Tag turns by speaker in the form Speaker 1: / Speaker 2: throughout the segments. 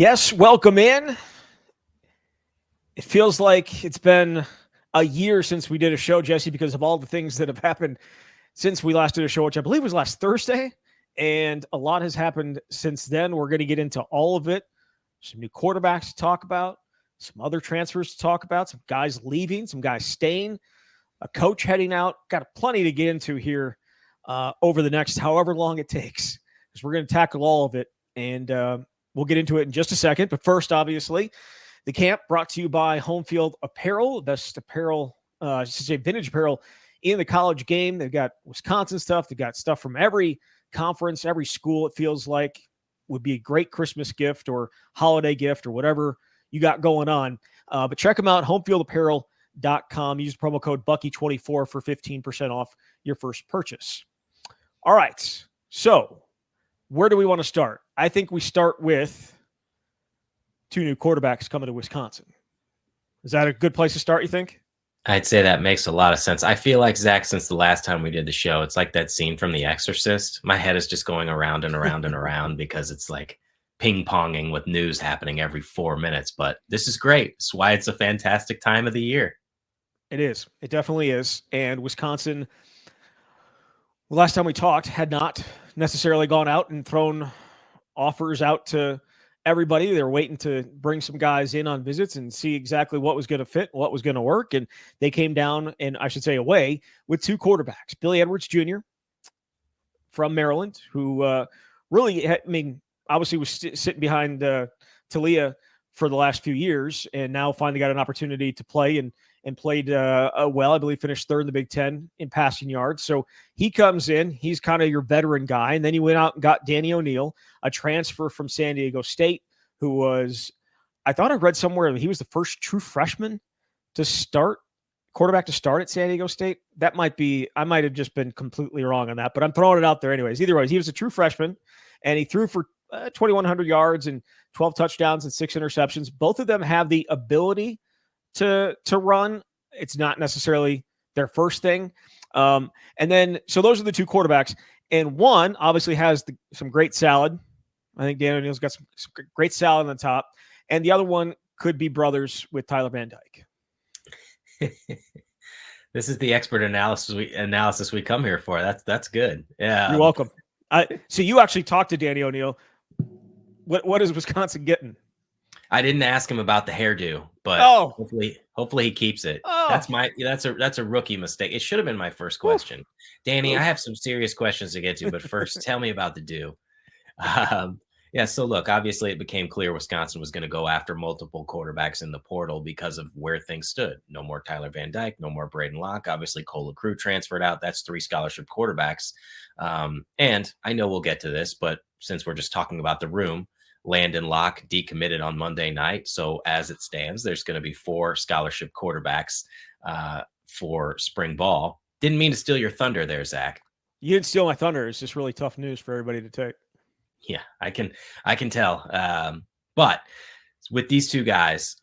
Speaker 1: Yes, welcome in. It feels like it's been a year since we did a show, Jesse, because of all the things that have happened since we last did a show, which I believe was last Thursday. And a lot has happened since then. We're going to get into all of it. Some new quarterbacks to talk about, some other transfers to talk about, some guys leaving, some guys staying, a coach heading out. Got plenty to get into here over the next however long it takes, because we're going to tackle all of it. And we'll get into it in just a second. But first, obviously, the camp brought to you by Home Field Apparel, best apparel, I should say vintage apparel in the college game. They've got Wisconsin stuff. They've got stuff from every conference, every school. It feels like would be a great Christmas gift or holiday gift or whatever you got going on. But check them out, homefieldapparel.com. Use promo code Bucky24 for 15% off your first purchase. All right. So where do we want to start? I think we start with two new quarterbacks coming to Wisconsin. Is that a good place to start, you think?
Speaker 2: I'd say that makes a lot of sense. I feel like, Zach, since the last time we did the show, it's like that scene from The Exorcist. My head is just going around and around and around because it's like ping-ponging with news happening every 4 minutes. But this is great. It's why it's a fantastic time of the year.
Speaker 1: It is. It definitely is. And Wisconsin, last time we talked, had not necessarily gone out and thrown offers out to everybody. They were waiting to bring some guys in on visits and see exactly what was going to fit, what was going to work. And they came down, and I should say away, with two quarterbacks. Billy Edwards Jr. from Maryland, who really, obviously was sitting behind Talia for the last few years, and now finally got an opportunity to play and played well. I believe finished third in the Big Ten in passing yards. So he comes in. He's kind of your veteran guy. And then he went out and got Danny O'Neal, a transfer from San Diego State, who was, I thought I read somewhere, he was the first true freshman quarterback to start at San Diego State. That might be, I might have just been completely wrong on that, but I'm throwing it out there anyways. Either way, he was a true freshman, and he threw for 2,100 yards and 12 touchdowns and 6 interceptions. Both of them have the ability to run. It's not necessarily their first thing. And then, so those are the two quarterbacks. And one obviously has some great salad. I think Dan O'Neal's got some great salad on the top. And the other one could be brothers with Tyler Van Dyke.
Speaker 2: This is the expert analysis we come here for. That's good. Yeah.
Speaker 1: You're welcome. So you actually talked to Danny O'Neal. What is Wisconsin getting?
Speaker 2: I didn't ask him about the hairdo, but hopefully he keeps it. That's a rookie mistake. It should have been my first question. Danny, I have some serious questions to get to, but first tell me about the do. So look, obviously it became clear Wisconsin was going to go after multiple quarterbacks in the portal because of where things stood. No more Tyler Van Dyke, no more Preston Zachman. Obviously Cole LaCrue transferred out. That's 3 scholarship quarterbacks. And I know we'll get to this, but since we're just talking about the room, Landyn Locke decommitted on Monday night. So as it stands, there's going to be 4 scholarship quarterbacks for spring ball. Didn't mean to steal your thunder there, Zach.
Speaker 1: You didn't steal my thunder. It's just really tough news for everybody to take.
Speaker 2: Yeah, I can tell. But with these two guys,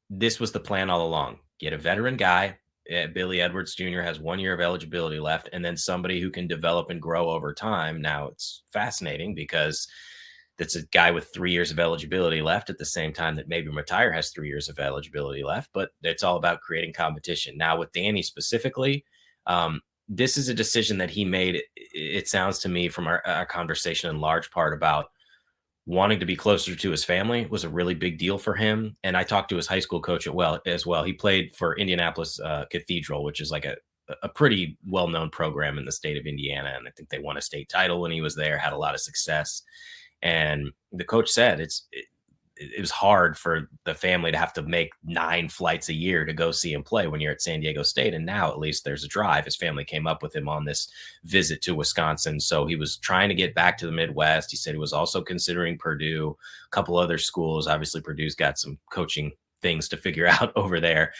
Speaker 2: this was the plan all along. Get a veteran guy. Billy Edwards Jr. has 1 year of eligibility left, and then somebody who can develop and grow over time. Now it's fascinating because that's a guy with 3 years of eligibility left at the same time that maybe Matire has 3 years of eligibility left, but it's all about creating competition. Now with Danny specifically, this is a decision that he made. It sounds to me from our conversation in large part about wanting to be closer to his family was a really big deal for him. And I talked to his high school coach as well. He played for Indianapolis Cathedral, which is like a pretty well-known program in the state of Indiana. And I think they won a state title when he was there, had a lot of success. And the coach said it was hard for the family to have to make 9 flights a year to go see him play when you're at San Diego State. And now at least there's a drive. His family came up with him on this visit to Wisconsin. So he was trying to get back to the Midwest. He said he was also considering Purdue, a couple other schools. Obviously, Purdue's got some coaching things to figure out over there.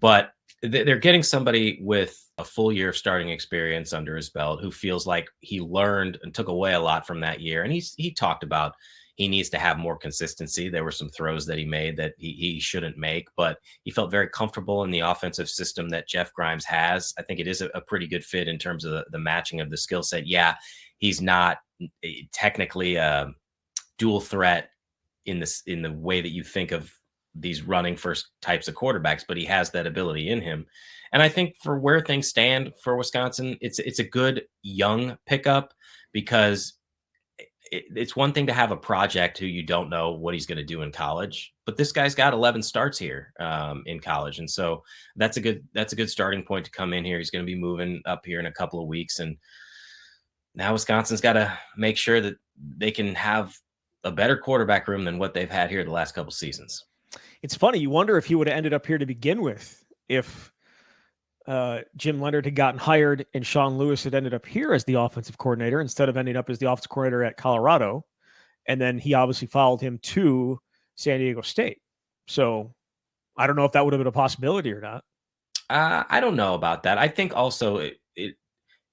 Speaker 2: But they're getting somebody with a full year of starting experience under his belt who feels like he learned and took away a lot from that year. And he talked about he needs to have more consistency. There were some throws that he made that he shouldn't make, but he felt very comfortable in the offensive system that Jeff Grimes has. I think it is a pretty good fit in terms of the matching of the skill set. Yeah, he's not technically a dual threat in the way that you think of these running first types of quarterbacks, but he has that ability in him. And I think for where things stand for Wisconsin, it's a good young pickup, because it's one thing to have a project who you don't know what he's going to do in college, but this guy's got 11 starts here in college, and so that's a good starting point to come in here. He's going to be moving up here in a couple of weeks, and now Wisconsin's got to make sure that they can have a better quarterback room than what they've had here the last couple seasons.
Speaker 1: It's funny. You wonder if he would have ended up here to begin with if Jim Leonhard had gotten hired and Sean Lewis had ended up here as the offensive coordinator instead of ending up as the offensive coordinator at Colorado. And then he obviously followed him to San Diego State. So I don't know if that would have been a possibility or not.
Speaker 2: I don't know about that. I think also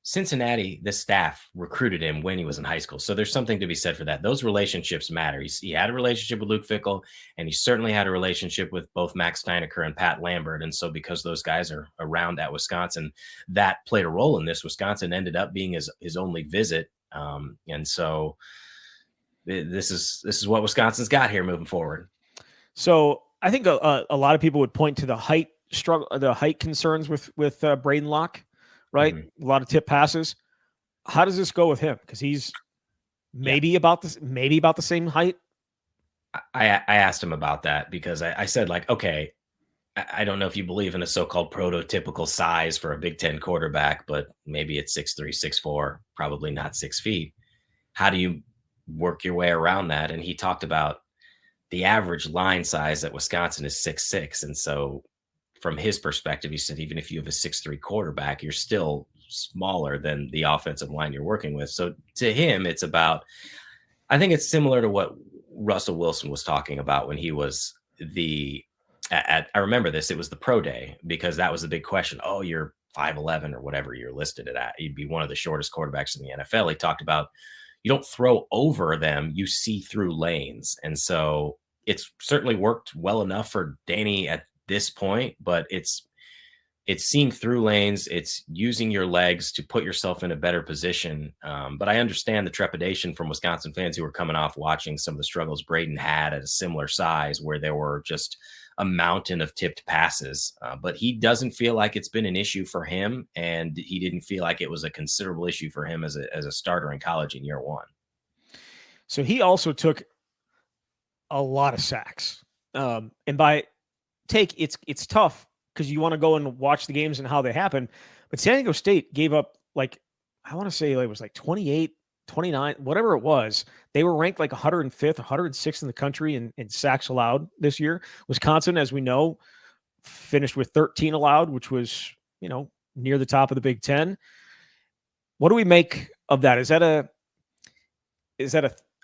Speaker 2: Cincinnati, the staff recruited him when he was in high school. So there's something to be said for that. Those relationships matter. He had a relationship with Luke Fickell, and he certainly had a relationship with both Max Steinecker and Pat Lambert. And so because those guys are around at Wisconsin, that played a role in this. Wisconsin ended up being his only visit. And so this is what Wisconsin's got here moving forward.
Speaker 1: So I think a lot of people would point to the height concerns with Braden Locke. Right. Mm-hmm. A lot of tip passes. How does this go with him? Because he's maybe about the same height.
Speaker 2: I asked him about that because I said, like, okay, I don't know if you believe in a so-called prototypical size for a Big Ten quarterback, but maybe it's 6'3", 6'4", probably not 6 feet. How do you work your way around that? And he talked about the average line size at Wisconsin is 6'6". And so from his perspective, he said, even if you have a 6'3" quarterback, you're still smaller than the offensive line you're working with. So to him, it's about, I think it's similar to what Russell Wilson was talking about when he was I remember this, it was the pro day, because that was the big question. Oh, you're 5'11" or whatever you're listed at. You'd be one of the shortest quarterbacks in the NFL. He talked about, you don't throw over them, you see through lanes. And so it's certainly worked well enough for Danny at this point, but it's seeing through lanes. It's using your legs to put yourself in a better position. But I understand the trepidation from Wisconsin fans who were coming off watching some of the struggles Braden had at a similar size, where there were just a mountain of tipped passes. But he doesn't feel like it's been an issue for him, and he didn't feel like it was a considerable issue for him as a starter in college in year one.
Speaker 1: So he also took a lot of sacks. And by it's tough because you want to go and watch the games and how they happen. But San Diego State gave up, like, I want to say it was like 28, 29, whatever it was. They were ranked like 105th, 106th in the country in sacks allowed this year. Wisconsin, as we know, finished with 13 allowed, which was, near the top of the Big Ten. What do we make of that? Is that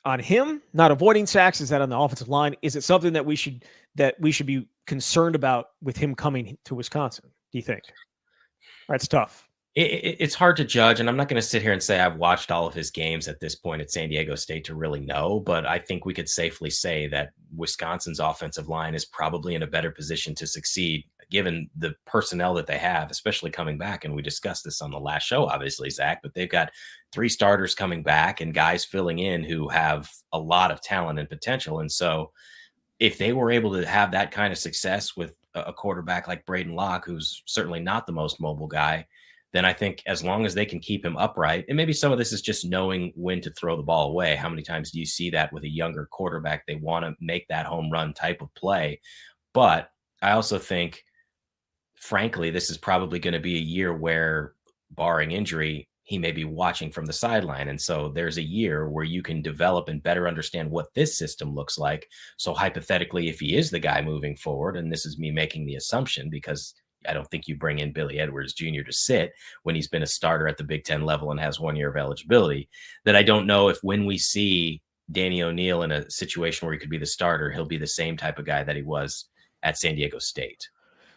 Speaker 1: on him not avoiding sacks? Is that on the offensive line? Is it something that we should be concerned about with him coming to Wisconsin? Do you think? That's tough.
Speaker 2: It's hard to judge, and I'm not going to sit here and say I've watched all of his games at this point at San Diego State to really know, but I think we could safely say that Wisconsin's offensive line is probably in a better position to succeed given the personnel that they have, especially coming back. And we discussed this on the last show, obviously, Zach, but they've got 3 starters coming back and guys filling in who have a lot of talent and potential. And so if they were able to have that kind of success with a quarterback like Braden Locke, who's certainly not the most mobile guy, then I think as long as they can keep him upright, and maybe some of this is just knowing when to throw the ball away. How many times do you see that with a younger quarterback? They want to make that home run type of play. But I also think, frankly, this is probably going to be a year where, barring injury, he may be watching from the sideline. And so there's a year where you can develop and better understand what this system looks like. So hypothetically, if he is the guy moving forward, and this is me making the assumption because I don't think you bring in Billy Edwards Jr. to sit when he's been a starter at the Big Ten level and has 1 year of eligibility, that I don't know if when we see Danny O'Neil in a situation where he could be the starter, he'll be the same type of guy that he was at San Diego State.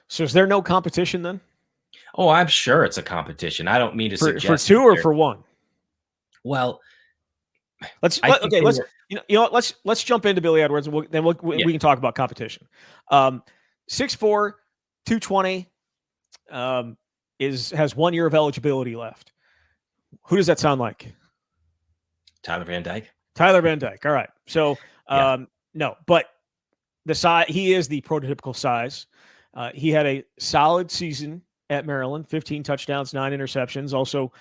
Speaker 1: So is there no competition then?
Speaker 2: Oh, I'm sure it's a competition. I don't mean to suggest
Speaker 1: for 2 or for 1.
Speaker 2: Well,
Speaker 1: let's jump into Billy Edwards, and we can talk about competition. 6'4", 220, has 1 year of eligibility left. Who does that sound like?
Speaker 2: Tyler Van Dyke.
Speaker 1: Tyler Van Dyke. All right. So No, but the size, he is the prototypical size. He had a solid season at Maryland, 15 touchdowns, 9 interceptions, also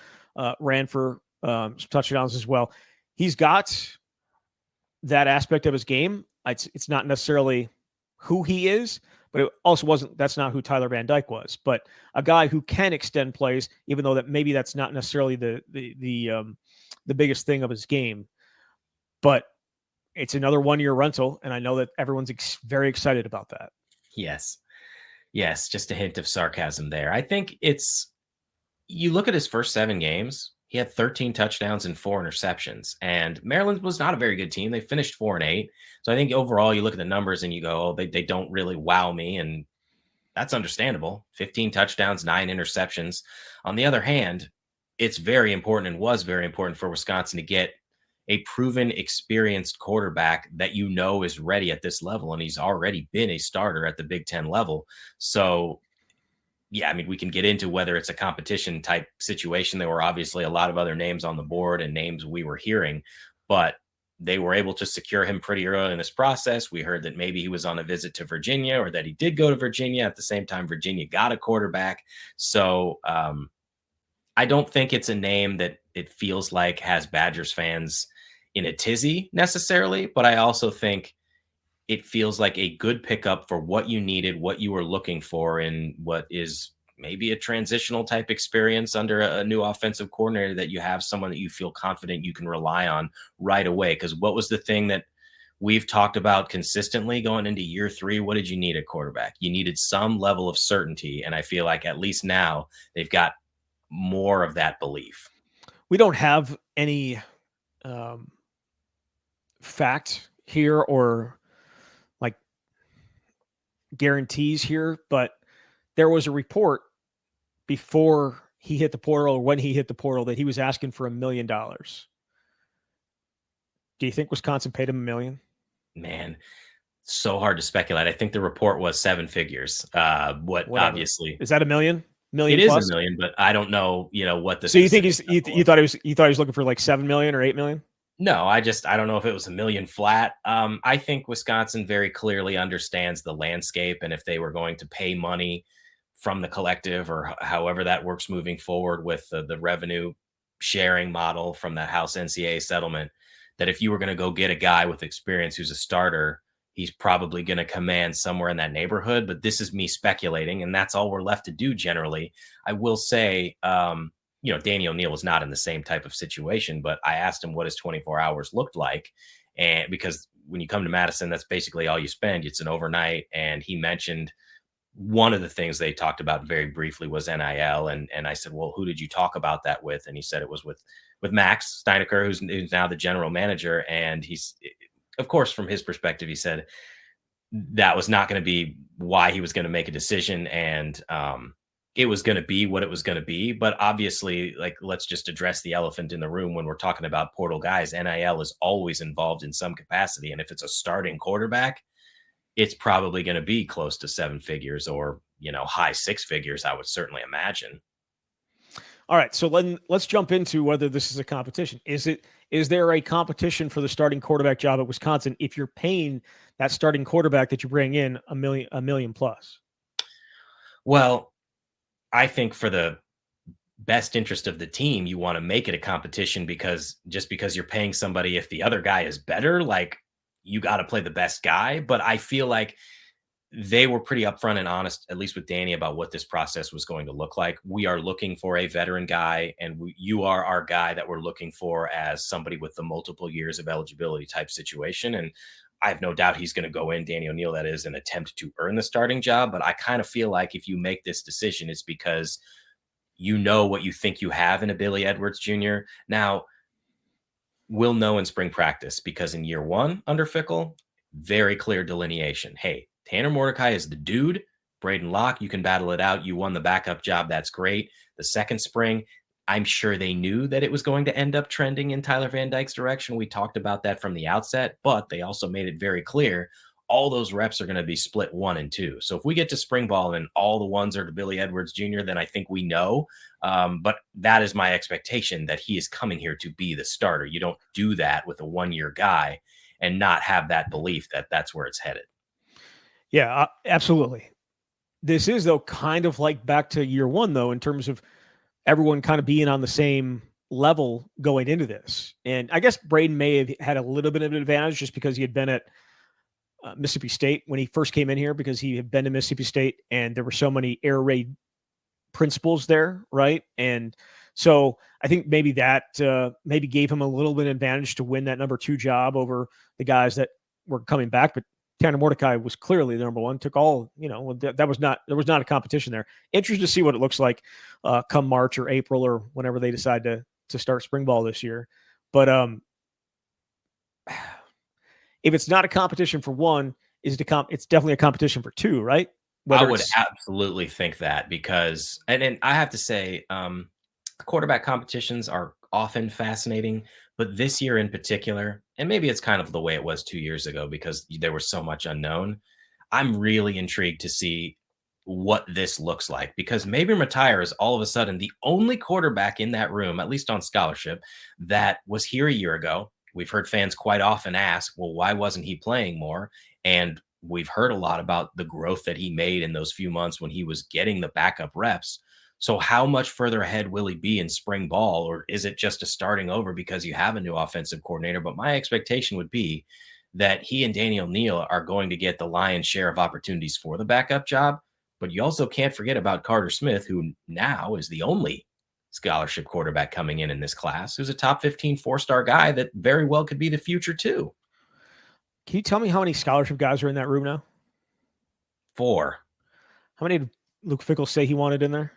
Speaker 1: ran for some touchdowns as well. He's got that aspect of his game. It's not necessarily who he is, but it also wasn't. That's not who Tyler Van Dyke was. But a guy who can extend plays, even though that maybe that's not necessarily the biggest thing of his game. But it's another 1-year rental, and I know that everyone's very excited about that.
Speaker 2: Yes. Yes, just a hint of sarcasm there. I think you look at his first 7 games, he had 13 touchdowns and 4 interceptions. And Maryland was not a very good team. They finished 4-8. So I think overall, you look at the numbers and you go, oh, they don't really wow me. And that's understandable. 15 touchdowns, 9 interceptions. On the other hand, it's very important and was very important for Wisconsin to get a proven, experienced quarterback that you know is ready at this level. And he's already been a starter at the Big Ten level. So yeah, I mean, we can get into whether it's a competition type situation. There were obviously a lot of other names on the board and names we were hearing, but they were able to secure him pretty early in this process. We heard that maybe he was on a visit to Virginia or that he did go to Virginia. At the same time, Virginia got a quarterback. So I don't think it's a name that it feels like has Badgers fans in a tizzy necessarily, but I also think it feels like a good pickup for what you needed, what you were looking for in what is maybe a transitional type experience under a new offensive coordinator, that you have someone that you feel confident you can rely on right away. Because what was the thing that we've talked about consistently going into year 3? What did you need at quarterback? You needed some level of certainty. And I feel like at least now they've got more of that belief.
Speaker 1: We don't have any fact here or like guarantees here, but there was a report before he hit the portal or when he hit the portal that he was asking for $1 million. Do you think Wisconsin paid him $1 million?
Speaker 2: Man, so hard to speculate. I think the report was 7 figures. Whatever. Obviously
Speaker 1: is that $1 million?
Speaker 2: It is $1 million, but I don't know, what the.
Speaker 1: So you think you thought he was looking for like 7 million or 8 million?
Speaker 2: No, I don't know if it was $1 million flat. I think Wisconsin very clearly understands the landscape, and if they were going to pay money from the collective or however that works moving forward with the revenue sharing model from that House NCAA settlement, that if you were going to go get a guy with experience who's a starter, he's probably going to command somewhere in that neighborhood. But this is me speculating, and that's all we're left to do generally. I will say, Danny O'Neal was not in the same type of situation, but I asked him what his 24 hours looked like. And because when you come to Madison, that's basically all you spend. It's an overnight. And he mentioned one of the things they talked about very briefly was NIL. And I said, well, who did you talk about that with? And he said it was with Max Steinecker, who's now the general manager. And he's, of course, from his perspective, he said that was not going to be why he was going to make a decision. And it was going to be what it was going to be. But obviously, let's just address the elephant in the room when we're talking about portal guys. NIL is always involved in some capacity. And if it's a starting quarterback, it's probably going to be close to 7 figures or, high 6 figures, I would certainly imagine.
Speaker 1: All right. So let's jump into whether this is a competition. Is there a competition for the starting quarterback job at Wisconsin if you're paying that starting quarterback that you bring in $1 million plus?
Speaker 2: Well, I think for the best interest of the team, you want to make it a competition, because just because you're paying somebody, if the other guy is better, you got to play the best guy. But I feel like they were pretty upfront and honest, at least with Danny, about what this process was going to look like. We are looking for a veteran guy, and you are our guy that we're looking for as somebody with the multiple years of eligibility type situation. And I have no doubt he's going to go in, Danny O'Neal, that is, and attempt to earn the starting job. But I kind of feel like if you make this decision, it's because you know what you think you have in a Billy Edwards Jr. Now, we'll know in spring practice, because in year 1 under Fickell, very clear delineation. Hey, Tanner Mordecai is the dude. Braden Locke, you can battle it out. You won the backup job. That's great. The second spring, I'm sure they knew that it was going to end up trending in Tyler Van Dyke's direction. We talked about that from the outset, but they also made it very clear all those reps are going to be split 1 and 2. So if we get to spring ball and all the ones are to Billy Edwards Jr., then I think we know. But that is my expectation, that he is coming here to be the starter. You don't do that with a 1-year guy. and not have that belief that that's where it's headed.
Speaker 1: Yeah, absolutely. This is, though, kind of like back to year one, though, in terms of everyone kind of being on the same level going into this. And I guess Braden may have had a little bit of an advantage just because he had been at Mississippi State when he first came in here, because he had been to Mississippi State and there were so many air raid principles there, right? And so I think maybe that maybe gave him a little bit of advantage to win that number 2 job over the guys that were coming back. But Tanner Mordecai was clearly the number 1. Took all, there was not a competition there. Interested to see what it looks like come March or April or whenever they decide to start spring ball this year. But if it's not a competition for 1, it's definitely a competition for 2, right?
Speaker 2: I would absolutely think that, because, and I have to say, the quarterback competitions are often fascinating, but this year in particular, and maybe it's kind of the way it was 2 years ago because there was so much unknown. I'm really intrigued to see what this looks like, because maybe Matire is all of a sudden the only quarterback in that room, at least on scholarship, that was here a year ago. We've heard fans quite often ask, well, why wasn't he playing more? And we've heard a lot about the growth that he made in those few months when he was getting the backup reps. So how much further ahead will he be in spring ball? Or is it just a starting over because you have a new offensive coordinator? But my expectation would be that he and Daniel Neal are going to get the lion's share of opportunities for the backup job. But you also can't forget about Carter Smith, who now is the only scholarship quarterback coming in this class, who's a top 15 4-star guy that very well could be the future too.
Speaker 1: Can you tell me how many scholarship guys are in that room now?
Speaker 2: 4.
Speaker 1: How many did Luke Fickell say he wanted in there?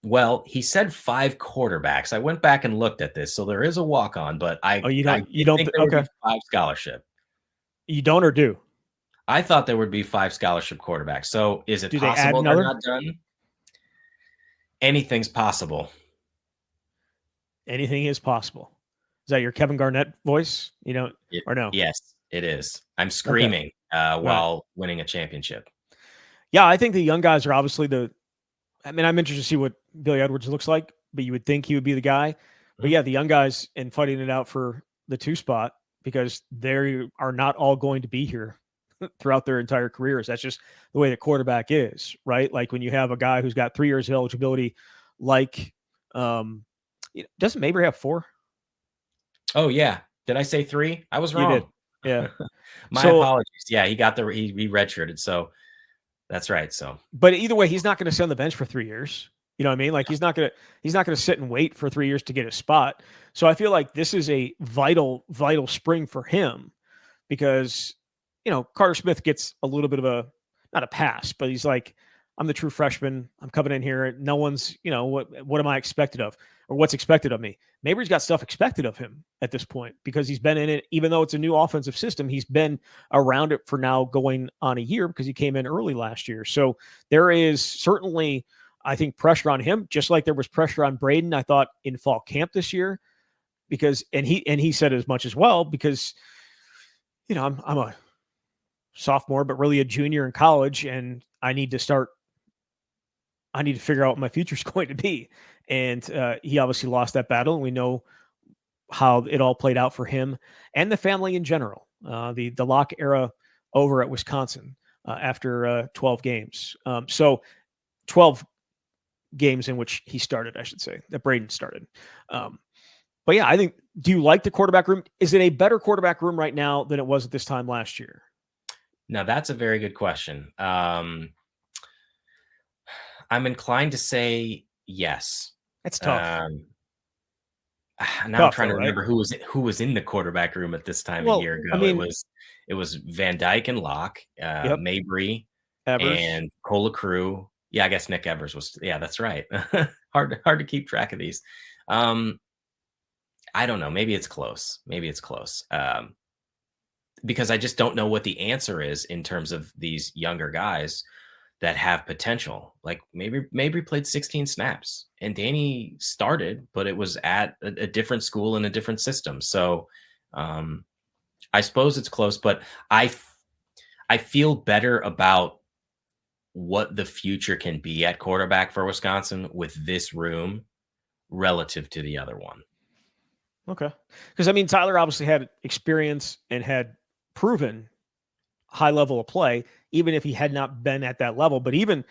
Speaker 2: Well, he said 5 quarterbacks. I went back and looked at this, so there is a walk-on, but
Speaker 1: you don't
Speaker 2: think there would be 5 scholarship.
Speaker 1: You don't, or do?
Speaker 2: I thought there would be 5 scholarship quarterbacks. So is it possible they're not done? Anything's possible.
Speaker 1: Anything is possible. Is that your Kevin Garnett voice? Or no?
Speaker 2: Yes, it is. I'm screaming while winning a championship.
Speaker 1: Yeah, I think the young guys are obviously I'm interested to see what Billy Edwards looks like, but you would think he would be the guy. But yeah, the young guys and fighting it out for the 2 spot, because they are not all going to be here throughout their entire careers. That's just the way the quarterback is, right? Like when you have a guy who's got 3 years of eligibility, like, doesn't Mabry have 4?
Speaker 2: Oh yeah. Did I say 3? I was wrong.
Speaker 1: You did. Yeah.
Speaker 2: My apologies. Yeah, he got he redshirted. So that's right. So,
Speaker 1: but either way, he's not going to sit on the bench for 3 years. You know what I mean? Like he's not going to sit and wait for 3 years to get a spot. So I feel like this is a vital spring for him, because, Carter Smith gets a little bit of not a pass, but he's like, I'm the true freshman. I'm coming in here. No one's, what am I expected of, or what's expected of me? Mabry's got stuff expected of him at this point, because he's been in it, even though it's a new offensive system. He's been around it for now going on a year, because he came in early last year. So there is certainly, I think, pressure on him, just like there was pressure on Braden, I thought, in fall camp this year, because, and he said as much as well, because, I'm a sophomore, but really a junior in college, and I need to figure out what my future is going to be. And he obviously lost that battle, and we know how it all played out for him and the family in general. The Locke era over at Wisconsin after 12 games. So 12 games in which he started, I should say, that Braden started. But yeah, I think, do you like the quarterback room? Is it a better quarterback room right now than it was at this time last year?
Speaker 2: Now, that's a very good question. I'm inclined to say yes.
Speaker 1: That's tough.
Speaker 2: Now I'm trying to remember who was in the quarterback room at this time a year ago. I mean, it was Van Dyke and Locke, Mabry, Evers, and Colacrue. Yeah, I guess Nick Evers was. Yeah, that's right. hard to keep track of these. I don't know. Maybe it's close. Because I just don't know what the answer is in terms of these younger guys that have potential. Like maybe played 16 snaps, and Danny started, but it was at a different school in a different system. So I suppose it's close, but I feel better about what the future can be at quarterback for Wisconsin with this room relative to the other one.
Speaker 1: Okay. Because I mean, Tyler obviously had experience and had proven high level of play, even if he had not been at that level. But even,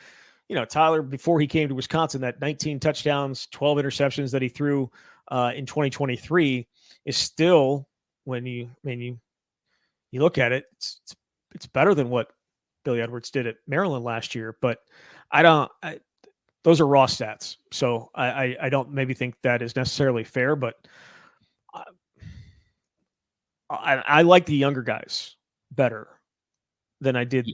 Speaker 1: Tyler, before he came to Wisconsin, that 19 touchdowns, 12 interceptions that he threw in 2023 is still, you look at it, it's better than what Billy Edwards did at Maryland last year. But those are raw stats. So I don't maybe think that is necessarily fair, but I like the younger guys better than I did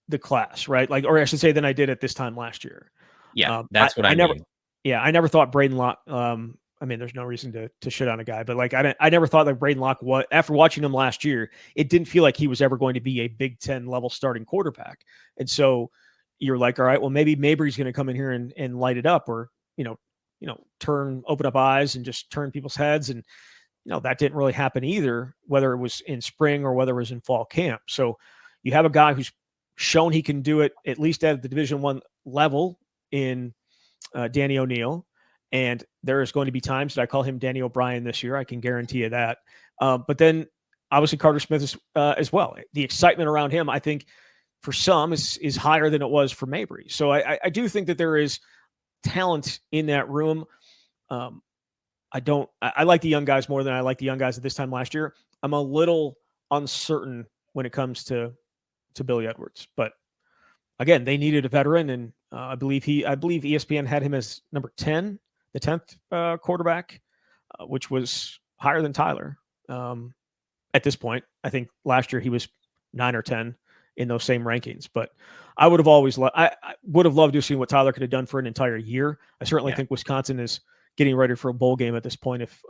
Speaker 1: the class, right? Like, or I should say, than I did at this time last year.
Speaker 2: Yeah, that's what I
Speaker 1: never,
Speaker 2: mean.
Speaker 1: yeah, I never thought Braden Locke. I mean, there's no reason to shit on a guy, but like, I never thought that Braden Locke was, after watching him last year, it didn't feel like he was ever going to be a Big Ten level starting quarterback. And so you're like, all right, well, maybe Mabry's going to come in here and light it up, or open up eyes and just turn people's heads. And that didn't really happen either, whether it was in spring or whether it was in fall camp. So you have a guy who's shown he can do it at least at the Division I level in Danny O'Neill. And there is going to be times that I call him Danny O'Brien this year. I can guarantee you that. But then obviously Carter Smith is, as well. The excitement around him, I think, for some is higher than it was for Mabry. So I do think that there is talent in that room. I like the young guys more than I like the young guys at this time last year. I'm a little uncertain when it comes to Billy Edwards, but again, they needed a veteran, and I believe ESPN had him as number 10, the 10th quarterback, which was higher than Tyler. At this point, I think last year he was 9 or 10 in those same rankings, but I would have I would have loved to see what Tyler could have done for an entire year. I certainly think Wisconsin is getting ready for a bowl game at this point if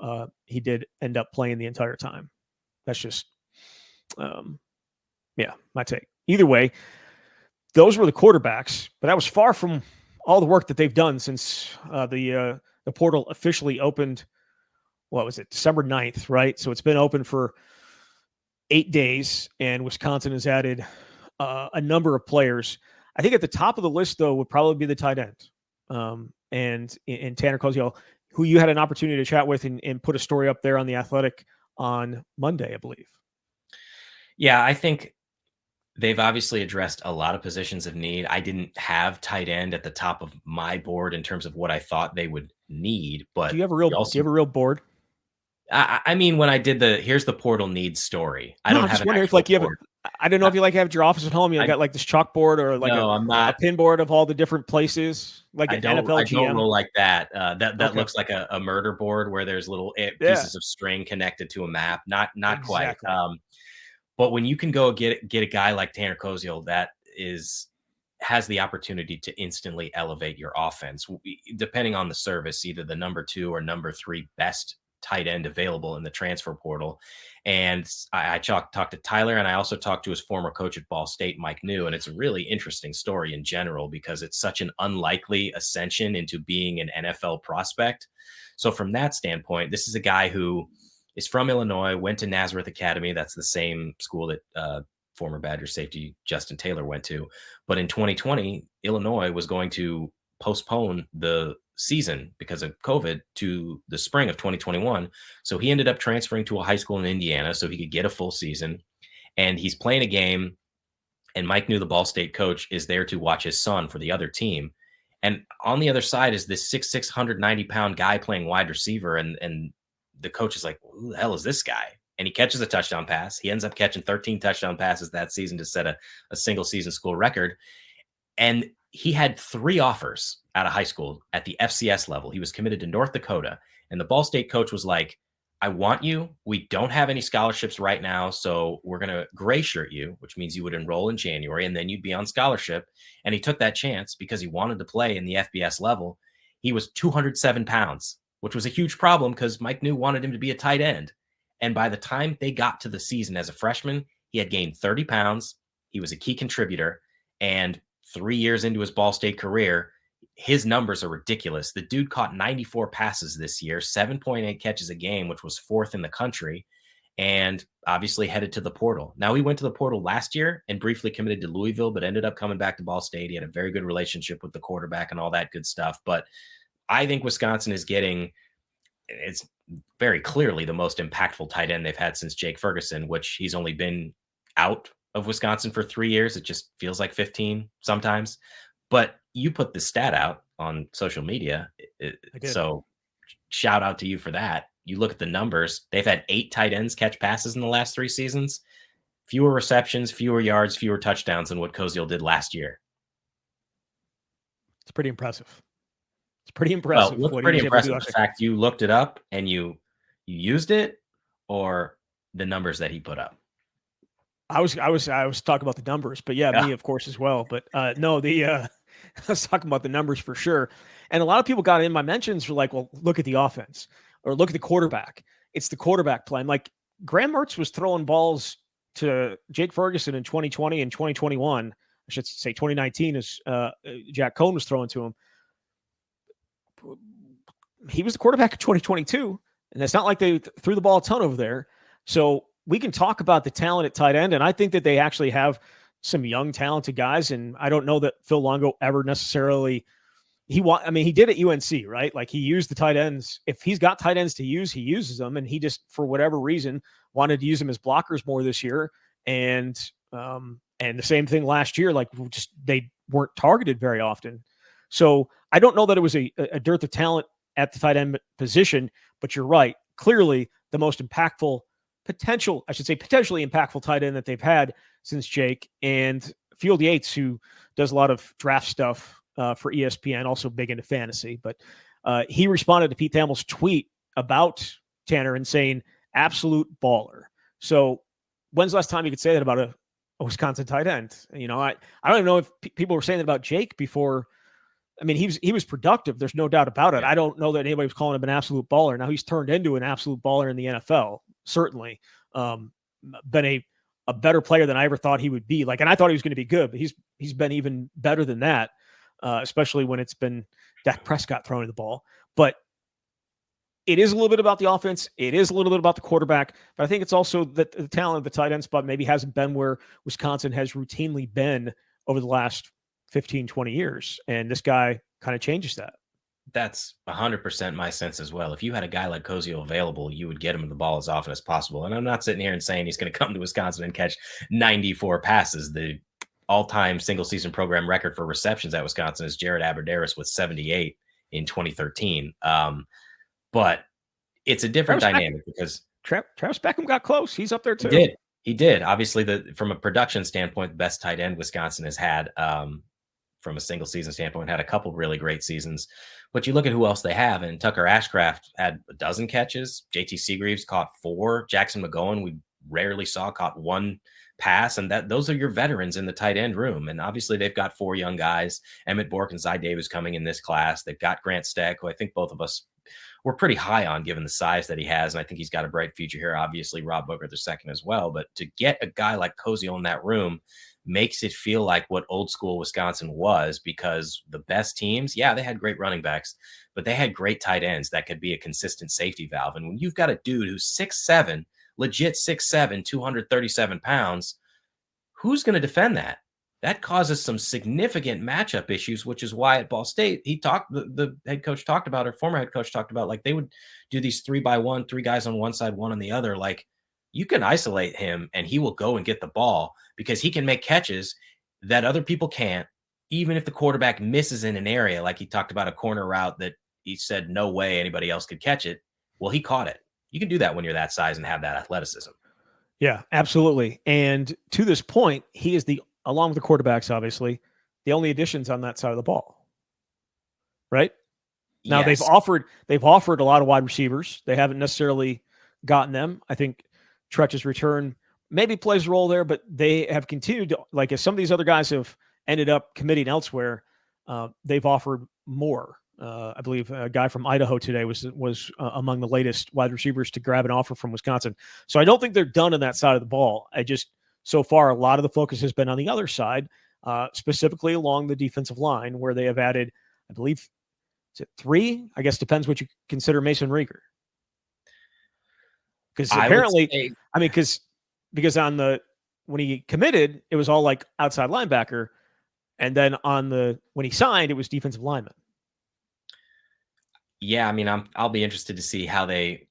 Speaker 1: he did end up playing the entire time. That's just, my take. Either way, those were the quarterbacks, but that was far from all the work that they've done since the portal officially opened. What was it, December 9th, right? So it's been open for 8 days, and Wisconsin has added a number of players. I think at the top of the list, though, would probably be the tight end. And Tanner Koziel, who you had an opportunity to chat with and put a story up there on The Athletic on Monday, I believe.
Speaker 2: Yeah, I think they've obviously addressed a lot of positions of need. I didn't have tight end at the top of my board in terms of what I thought they would need. But
Speaker 1: do you have a real board?
Speaker 2: I mean, when I did here's the portal needs story, I don't have an
Speaker 1: wondering
Speaker 2: actual
Speaker 1: if you have
Speaker 2: board.
Speaker 1: I don't know if you have your office at home. You got like this chalkboard or like
Speaker 2: I'm not,
Speaker 1: a pin board of all the different places, like an NFL GM.
Speaker 2: I don't roll like that. That looks like a murder board where there's little pieces of string connected to a map. Not exactly. Quite. But when you can go get a guy like Tanner Koziel that has the opportunity to instantly elevate your offense, depending on the service, either the number 2 or number 3 best tight end available in the transfer portal. And I talked to Tyler, and I also talked to his former coach at Ball State, Mike New. And it's a really interesting story in general because it's such an unlikely ascension into being an NFL prospect. So from that standpoint, this is a guy who is from Illinois, went to Nazareth Academy. That's the same school that former Badger safety Justin Taylor went to. But in 2020, Illinois was going to postpone the season because of COVID to the spring of 2021. So he ended up transferring to a high school in Indiana so he could get a full season. And he's playing a game, and Mike New, the Ball State coach, is there to watch his son for the other team. And on the other side is this 6'6", 190-pound guy playing wide receiver, and the coach is like, who the hell is this guy? And he catches a touchdown pass. He ends up catching 13 touchdown passes that season to set a single season school record. And he had 3 offers out of high school at the FCS level. He was committed to North Dakota. And the Ball State coach was like, I want you. We don't have any scholarships right now, so we're going to gray shirt you, which means you would enroll in January, and then you'd be on scholarship. And he took that chance because he wanted to play in the FBS level. He was 207 pounds, which was a huge problem because Mike New wanted him to be a tight end. And by the time they got to the season as a freshman, he had gained 30 pounds. He was a key contributor. And 3 years into his Ball State career, his numbers are ridiculous. The dude caught 94 passes this year, 7.8 catches a game, which was 4th in the country, and obviously headed to the portal. Now, he went to the portal last year and briefly committed to Louisville, but ended up coming back to Ball State. He had a very good relationship with the quarterback and all that good stuff. But I think Wisconsin is getting, it's very clearly the most impactful tight end they've had since Jake Ferguson, which he's only been out of Wisconsin for 3 years. It just feels like 15 sometimes. But you put the stat out on social media.
Speaker 1: I did.
Speaker 2: So shout out to you for that. You look at the numbers. They've had 8 tight ends catch passes in the last 3 seasons. Fewer receptions, fewer yards, fewer touchdowns than what Koziel did last year.
Speaker 1: It's pretty impressive. It's pretty
Speaker 2: Well,
Speaker 1: impressive
Speaker 2: what's
Speaker 1: what he
Speaker 2: pretty
Speaker 1: was able to do
Speaker 2: impressive,
Speaker 1: last
Speaker 2: the
Speaker 1: year.
Speaker 2: fact you looked it up and you used it, or the numbers that he put up?
Speaker 1: I was talking about the numbers, but yeah, me of course as well. But no, I was talking about the numbers for sure. And a lot of people got in my mentions were like, well, look at the offense or look at the quarterback. It's the quarterback play. I'm like, Graham Mertz was throwing balls to Jake Ferguson in 2020 and 2021. I should say 2019 as Jack Cohn was throwing to him. He was the quarterback in 2022, and it's not like they threw the ball a ton over there. So we can talk about the talent at tight end, and I think that they actually have some young, talented guys. And I don't know that Phil Longo ever necessarily he did at UNC, right? Like he used the tight ends. If he's got tight ends to use, he uses them, and he just for whatever reason wanted to use them as blockers more this year. And the same thing last year, like just they weren't targeted very often. So I don't know that it was a dearth of talent at the tight end position, but you're right. Clearly the most impactful potentially impactful tight end that they've had since Jake, and Field Yates, who does a lot of draft stuff for ESPN, also big into fantasy. But he responded to Pete Thamel's tweet about Tanner and saying, absolute baller. So when's the last time you could say that about a Wisconsin tight end? You know, I don't even know if people were saying that about Jake before. I mean, he was productive. There's no doubt about it.
Speaker 2: Yeah.
Speaker 1: I don't know that anybody was calling him an absolute baller. Now he's turned into an absolute baller in the NFL. Certainly, been a better player than I ever thought he would be. Like, and I thought he was going to be good, but he's been even better than that. Especially when it's been Dak Prescott throwing the ball. But it is a little bit about the offense. It is a little bit about the quarterback. But I think it's also that the talent of the tight end spot maybe hasn't been where Wisconsin has routinely been over the last 15, 20 years. And this guy kind of changes that.
Speaker 2: That's 100% my sense as well. If you had a guy like Koziel available, you would get him the ball as often as possible. And I'm not sitting here and saying he's going to come to Wisconsin and catch 94 passes. The all-time single-season program record for receptions at Wisconsin is Jared Aberdarius with 78 in 2013. But it's a different dynamic because
Speaker 1: Travis Beckham got close. He's up there too.
Speaker 2: He did. Obviously, from a production standpoint, the best tight end Wisconsin has had from a single season standpoint, had a couple really great seasons. But you look at who else they have, and Tucker Ashcraft had 12 catches. JT Seagreaves caught 4. Jackson McGowan, we rarely saw, caught 1 pass. And those are your veterans in the tight end room. And obviously, they've got 4 young guys. Emmett Bork and Zy Davis coming in this class. They've got Grant Steck, who I think both of us were pretty high on given the size that he has. And I think he's got a bright future here. Obviously, Rob Booker II as well. But to get a guy like Koziel in that room makes it feel like what old school Wisconsin was, because the best teams, yeah, they had great running backs, but they had great tight ends that could be a consistent safety valve. And when you've got a dude who's 6'7", legit 6'7", 237 pounds, who's going to defend that? That causes some significant matchup issues, which is why at Ball State, the head coach talked about, or former head coach talked about, like they would do these 3-by-1, 3 guys on one side, 1 on the other. Like, you can isolate him and he will go and get the ball because he can make catches that other people can't, even if the quarterback misses in an area. Like he talked about a corner route that he said no way anybody else could catch it. Well, he caught it. You can do that when you're that size and have that athleticism.
Speaker 1: Yeah, absolutely. And to this point, he is along with the quarterbacks, obviously, the only additions on that side of the ball. Right? Now
Speaker 2: Yes.
Speaker 1: they've offered a lot of wide receivers. They haven't necessarily gotten them. I think Tretch's return maybe plays a role there, but they have continued to, like, as some of these other guys have ended up committing elsewhere, they've offered more. I believe a guy from Idaho today was among the latest wide receivers to grab an offer from Wisconsin. So I don't think they're done on that side of the ball. So far, a lot of the focus has been on the other side, specifically along the defensive line, where they have added, I believe, is it 3? I guess depends what you consider Mason Rieger. Because apparently, because when he committed, it was all like outside linebacker, and then when he signed, it was defensive lineman.
Speaker 2: Yeah, I mean, I'll be interested to see how they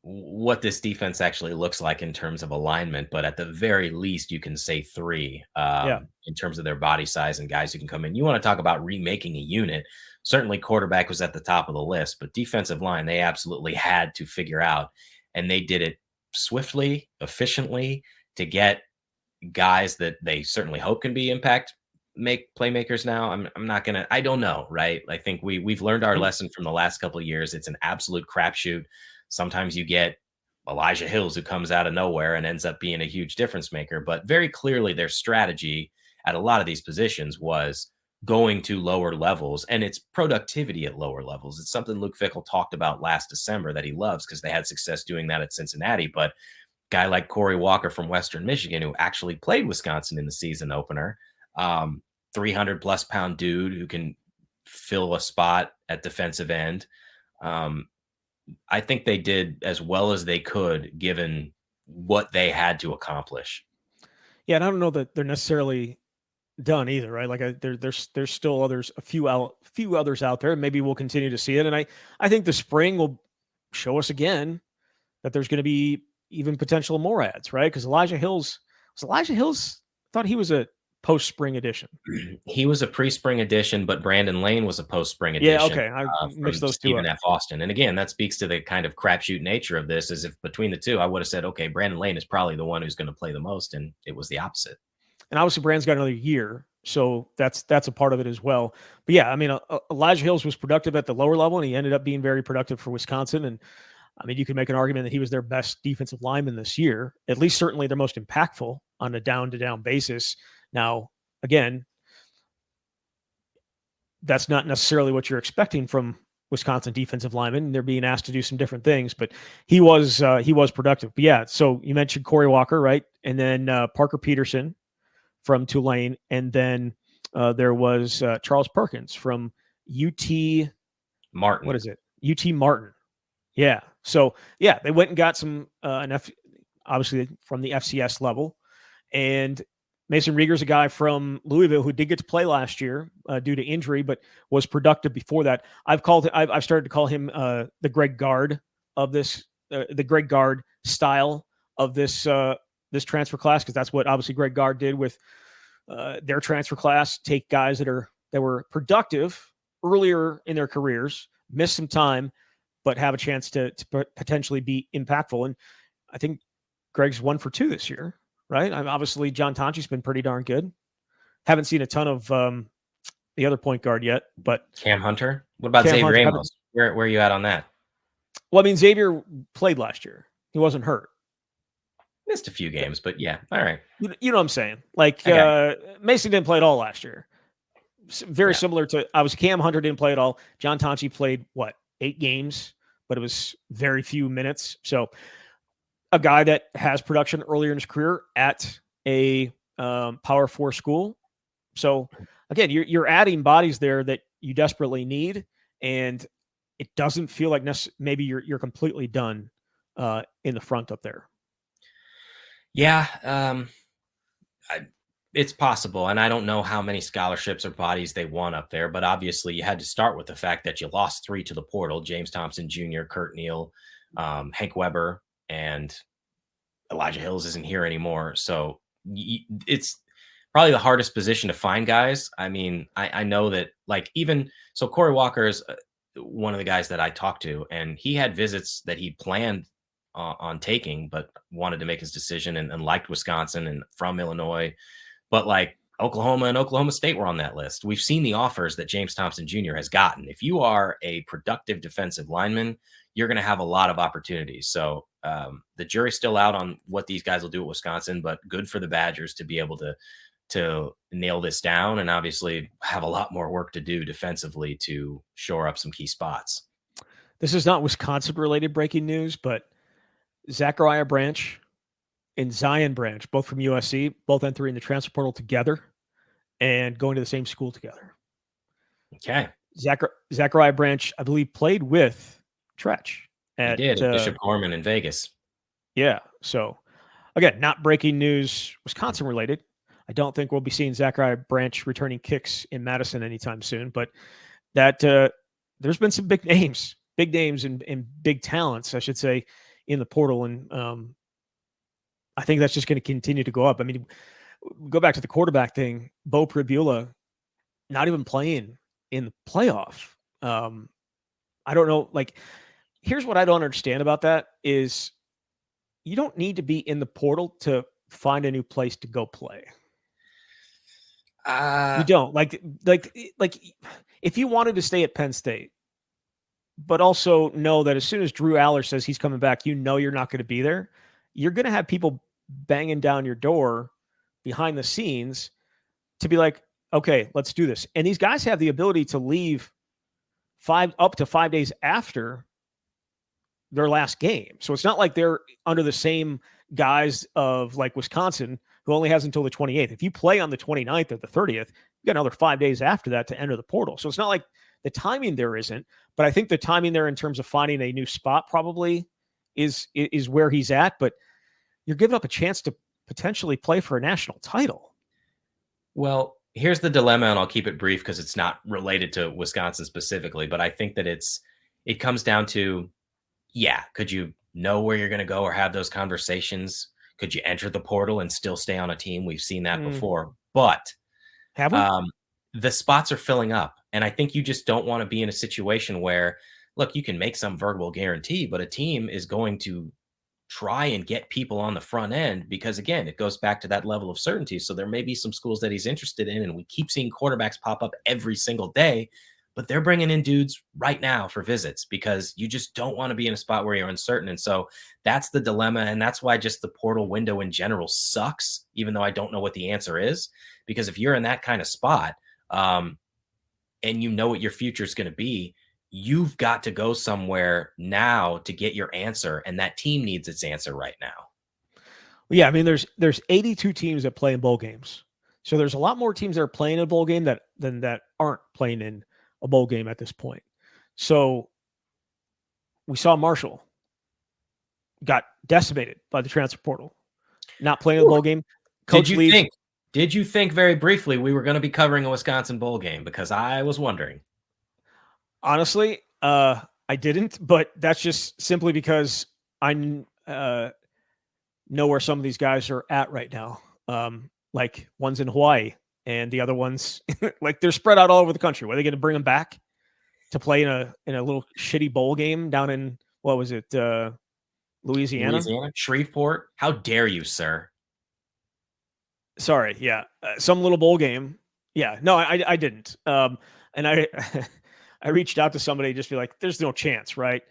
Speaker 2: what this defense actually looks like in terms of alignment, but at the very least, you can say three
Speaker 1: Yeah.
Speaker 2: in terms of their body size and guys who can come in. You want to talk about remaking a unit. Certainly, quarterback was at the top of the list, but defensive line, they absolutely had to figure out, and they did it swiftly, efficiently to get guys that they certainly hope can be impact make playmakers now. I'm not gonna. I don't know, right? I think we've learned our lesson from the last couple of years. It's an absolute crapshoot. Sometimes you get Elijah Hills who comes out of nowhere and ends up being a huge difference maker. But very clearly, their strategy at a lot of these positions was going to lower levels, and it's productivity at lower levels. It's something Luke Fickell talked about last December that he loves because they had success doing that at Cincinnati. But guy like Corey Walker from Western Michigan, who actually played Wisconsin in the season opener, 300 plus pound dude who can fill a spot at defensive end. I think they did as well as they could given what they had to accomplish.
Speaker 1: Yeah, and I don't know that they're necessarily done either, right? Like there's still a few others out there, and maybe we'll continue to see it. And I think the spring will show us again that there's going to be even potential more ads, right? Because Elijah Hills thought he was a post spring edition.
Speaker 2: He was a pre-spring edition, but Brandon Lane was a post-spring
Speaker 1: Yeah,
Speaker 2: edition.
Speaker 1: okay, I mixed
Speaker 2: From
Speaker 1: those two up.
Speaker 2: Stephen F. Austin. And again, that speaks to the kind of crapshoot nature of this. As if between the two, I would have said, okay, Brandon Lane is probably the one who's going to play the most, and it was the opposite.
Speaker 1: And obviously, Brand's got another year, so that's a part of it as well. But yeah, I mean, Elijah Hills was productive at the lower level, and he ended up being very productive for Wisconsin. And I mean, you could make an argument that he was their best defensive lineman this year, at least certainly their most impactful on a down-to-down basis. Now, again, that's not necessarily what you're expecting from Wisconsin defensive linemen. They're being asked to do some different things, but he was productive. But yeah, so you mentioned Corey Walker, right? And then Parker Peterson from Tulane, and then there was Charles Perkins from UT
Speaker 2: Martin.
Speaker 1: What is it? UT Martin. Yeah. So yeah, they went and got some obviously from the FCS level, and Mason Rieger's a guy from Louisville who did get to play last year due to injury, but was productive before that. I've started to call him the Greg Gard of this, the Greg Gard style of this this transfer class, because that's what obviously Greg Gard did with their transfer class. Take guys that were productive earlier in their careers, miss some time, but have a chance to potentially be impactful. And I think Greg's 1 for 2 this year. Right. Obviously, John Tonchi's been pretty darn good. Haven't seen a ton of the other point guard yet, but
Speaker 2: Cam Hunter. What about Xavier Amos? Where are you at on that?
Speaker 1: Well, I mean, Xavier played last year. He wasn't hurt.
Speaker 2: Missed a few games, but yeah. All right.
Speaker 1: You know what I'm saying? Like Mason didn't play at all last year. Very similar to Cam Hunter didn't play at all. John Tonchi played 8 games, but it was very few minutes. So a guy that has production earlier in his career at a Power 4 school. So again, you're adding bodies there that you desperately need, and it doesn't feel like maybe you're completely done in the front up there.
Speaker 2: Yeah, it's possible, and I don't know how many scholarships or bodies they want up there, but obviously you had to start with the fact that you lost 3 to the portal: James Thompson Jr., Kurt Neal, Hank Weber, and Elijah Hills isn't here anymore. So it's probably the hardest position to find guys. I mean, I know that Corey Walker is one of the guys that I talked to, and he had visits that he planned on taking, but wanted to make his decision and liked Wisconsin and from Illinois. But like Oklahoma and Oklahoma State were on that list. We've seen the offers that James Thompson Jr. has gotten. If you are a productive defensive lineman, you're going to have a lot of opportunities. So the jury's still out on what these guys will do at Wisconsin, but good for the Badgers to be able to nail this down, and obviously have a lot more work to do defensively to shore up some key spots.
Speaker 1: This is not Wisconsin-related breaking news, but Zachariah Branch and Zion Branch, both from USC, both entering the transfer portal together and going to the same school together.
Speaker 2: Okay.
Speaker 1: Zachariah Branch, I believe, played with Tretch at
Speaker 2: Bishop Gorman in Vegas.
Speaker 1: Yeah. So again, not breaking news, Wisconsin related. I don't think we'll be seeing Zachariah Branch returning kicks in Madison anytime soon, but that there's been some big names and big talents, I should say, in the portal. And I think that's just going to continue to go up. I mean, go back to the quarterback thing. Bo Pribula not even playing in the playoff. I don't know. Like, here's what I don't understand about that is you don't need to be in the portal to find a new place to go play. You don't like if you wanted to stay at Penn State, but also know that as soon as Drew Aller says he's coming back, you know you're not going to be there. You're going to have people banging down your door behind the scenes to be like, okay, let's do this. And these guys have the ability to leave up to 5 days after their last game. So it's not like they're under the same guise of like Wisconsin, who only has until the 28th. If you play on the 29th or the 30th, you got another 5 days after that to enter the portal. So it's not like the timing there isn't, but I think the timing there in terms of finding a new spot probably is where he's at. But you're giving up a chance to potentially play for a national title.
Speaker 2: Well, here's the dilemma, and I'll keep it brief because it's not related to Wisconsin specifically, but I think that it comes down to, yeah, could you know where you're going to go or have those conversations? Could you enter the portal and still stay on a team? We've seen that before, but
Speaker 1: have we?
Speaker 2: The spots are filling up. And I think you just don't want to be in a situation where, look, you can make some verbal guarantee, but a team is going to try and get people on the front end because, again, it goes back to that level of certainty. So there may be some schools that he's interested in, and we keep seeing quarterbacks pop up every single day, but they're bringing in dudes right now for visits because you just don't want to be in a spot where you're uncertain. And so that's the dilemma. And that's why just the portal window in general sucks, even though I don't know what the answer is, because if you're in that kind of spot, and you know what your future is going to be, you've got to go somewhere now to get your answer, and that team needs its answer right now.
Speaker 1: Well, yeah, I mean, there's 82 teams that play in bowl games, so there's a lot more teams that are playing in a bowl game than that aren't playing in a bowl game at this point. So we saw Marshall got decimated by the transfer portal, not playing in the bowl game. Coach leaves.
Speaker 2: Did you think very briefly we were going to be covering a Wisconsin bowl game? Because I was wondering.
Speaker 1: Honestly, I didn't, but that's just simply because I know where some of these guys are at right now. Like one's in Hawaii and the other one's like they're spread out all over the country. Were they going to bring them back to play in a little shitty bowl game down in, what was it, Louisiana?
Speaker 2: Shreveport? How dare you, sir?
Speaker 1: Sorry, yeah, some little bowl game. Yeah, no, I didn't. And I I reached out to somebody just be like, "There's no chance, right?"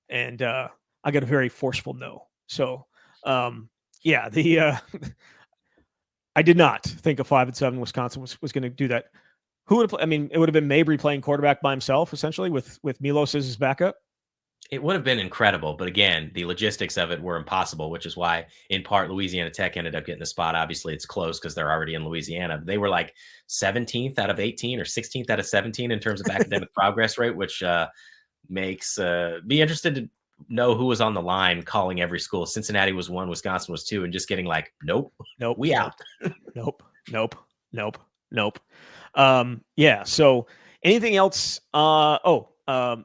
Speaker 1: And I got a very forceful no. So, yeah, I did not think a 5-7 Wisconsin was going to do that. Who would have? I mean, it would have been Mabry playing quarterback by himself, essentially, with Milos as his backup.
Speaker 2: It would have been incredible, but again, the logistics of it were impossible, which is why, in part, Louisiana Tech ended up getting the spot. Obviously, it's close because they're already in Louisiana. They were like 17th out of 18 or 16th out of 17 in terms of academic progress rate, which makes be interested to know who was on the line calling every school. Cincinnati was 1, Wisconsin was 2, and just getting like, nope, we out.
Speaker 1: Nope. Yeah. So anything else? I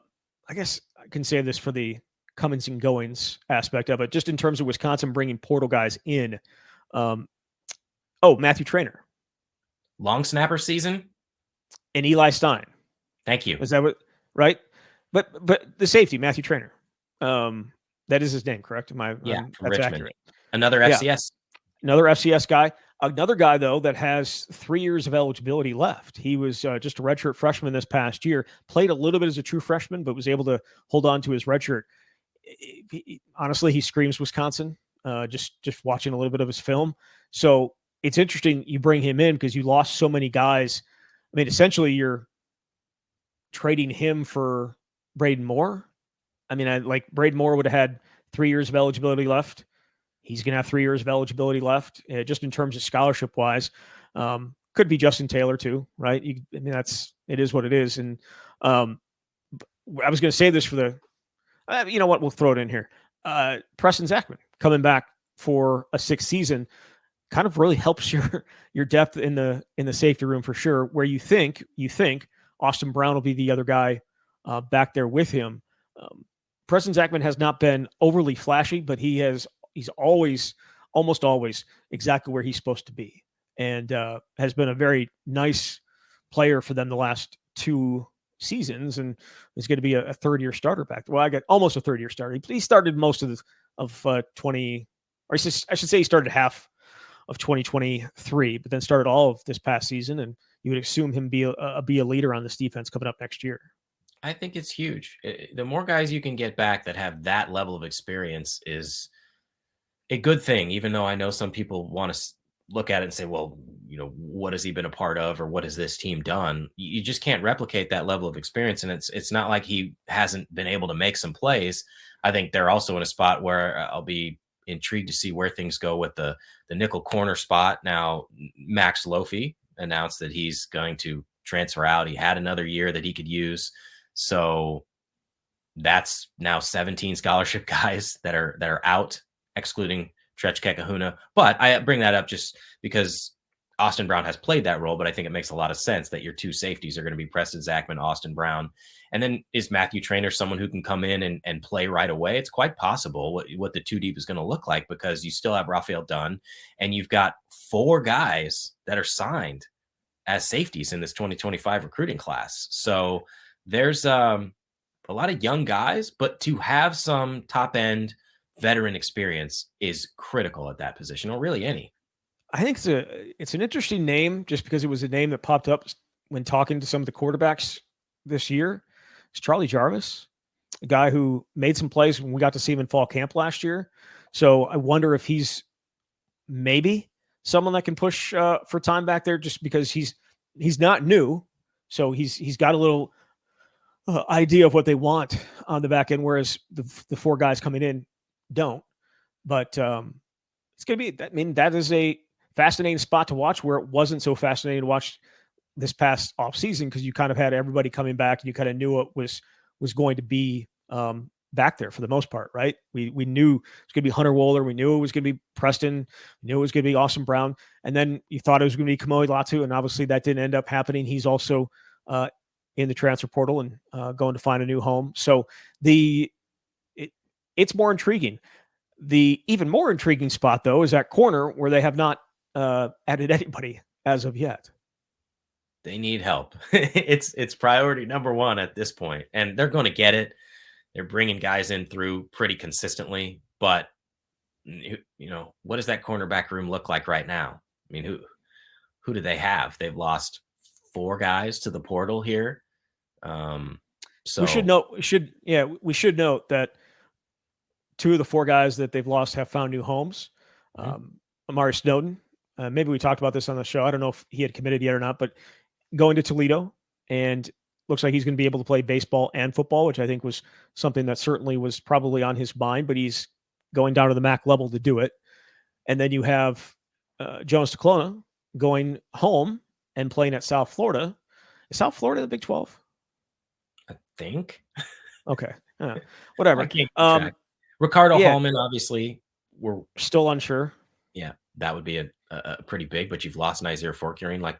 Speaker 1: guess I can say this for the comings and goings aspect of it, just in terms of Wisconsin bringing portal guys in. Matthew Traynor.
Speaker 2: Long snapper season.
Speaker 1: And Eli Stein.
Speaker 2: Thank you.
Speaker 1: Is that what, right? But the safety, Matthew Traynor. That is his name, correct?
Speaker 2: That's
Speaker 1: Richmond.
Speaker 2: Accurate. Another FCS. Yeah.
Speaker 1: Another FCS guy. Another guy, though, that has 3 years of eligibility left. He was just a redshirt freshman this past year, played a little bit as a true freshman, but was able to hold on to his redshirt. Honestly, he screams Wisconsin, just watching a little bit of his film. So it's interesting you bring him in because you lost so many guys. I mean, essentially, you're trading him for Braden Moore. I mean, Braden Moore would have had 3 years of eligibility left. He's going to have 3 years of eligibility left, just in terms of scholarship-wise. Could be Justin Taylor too, right? It is what it is. And I was going to say this for the, you know what? We'll throw it in here. Preston Zachman coming back for a 6th season kind of really helps your depth in the safety room for sure. Where you think Austin Brown will be the other guy back there with him. Preston Zachman has not been overly flashy, but he's almost always exactly where he's supposed to be, and has been a very nice player for them the last 2 seasons, and is going to be a third-year starter back. Well, I got almost a third-year starter. He started most of 20, or I should say he started half of 2023, but then started all of this past season, and you would assume him be a leader on this defense coming up next year.
Speaker 2: I think it's huge. The more guys you can get back that have that level of experience is a good thing, even though I know some people want to look at it and say, well, what has he been a part of, or what has this team done? You just can't replicate that level of experience. And it's not like he hasn't been able to make some plays. I think they're also in a spot where I'll be intrigued to see where things go with the nickel corner spot. Now, Max Lofi announced that he's going to transfer out. He had another year that he could use. So that's now 17 scholarship guys that are out, excluding Tretch Kahuna. But I bring that up just because Austin Brown has played that role, but I think it makes a lot of sense that your two safeties are going to be Preston Zachman, Austin Brown. And then is Matthew Traynor someone who can come in and play right away? It's quite possible what the two deep is going to look like, because you still have Raphael Dunn, and you've got 4 guys that are signed as safeties in this 2025 recruiting class. So there's a lot of young guys, but to have some top end veteran experience is critical at that position, or really any.
Speaker 1: I think it's an interesting name just because it was a name that popped up when talking to some of the quarterbacks this year. It's Charlie Jarvis, a guy who made some plays when we got to see him in fall camp last year. So I wonder if he's maybe someone that can push for time back there, just because he's not new. So he's got a little idea of what they want on the back end, whereas the 4 guys coming in don't. But it's going to be, I mean, that is a fascinating spot to watch, where it wasn't so fascinating to watch this past offseason, because you kind of had everybody coming back and you kind of knew what was going to be back there for the most part, right? We knew it was going to be Hunter Wohler. We knew it was going to be Preston. We knew it was going to be Austin Brown. And then you thought it was going to be Kamoi Latu, and obviously that didn't end up happening. He's also in the transfer portal and going to find a new home. So it's more intriguing. The even more intriguing spot, though, is that corner, where they have not added anybody as of yet.
Speaker 2: They need help. It's priority number 1 at this point, and they're going to get it. They're bringing guys in through pretty consistently, but what does that cornerback room look like right now? I mean, who do they have? They've lost 4 guys to the portal here. So
Speaker 1: we should note that 2 of the 4 guys that they've lost have found new homes. Amari Snowden, maybe we talked about this on the show. I don't know if he had committed yet or not, but going to Toledo, and looks like he's going to be able to play baseball and football, which I think was something that certainly was probably on his mind, but he's going down to the MAC level to do it. And then you have Jonas Taclona going home and playing at South Florida. Is South Florida the Big 12?
Speaker 2: I think.
Speaker 1: Okay. Whatever.
Speaker 2: I can't keep track. Ricardo Hallman, obviously, we're
Speaker 1: still unsure.
Speaker 2: Yeah, that would be a pretty big, but you've lost Nizer Forkurian. Like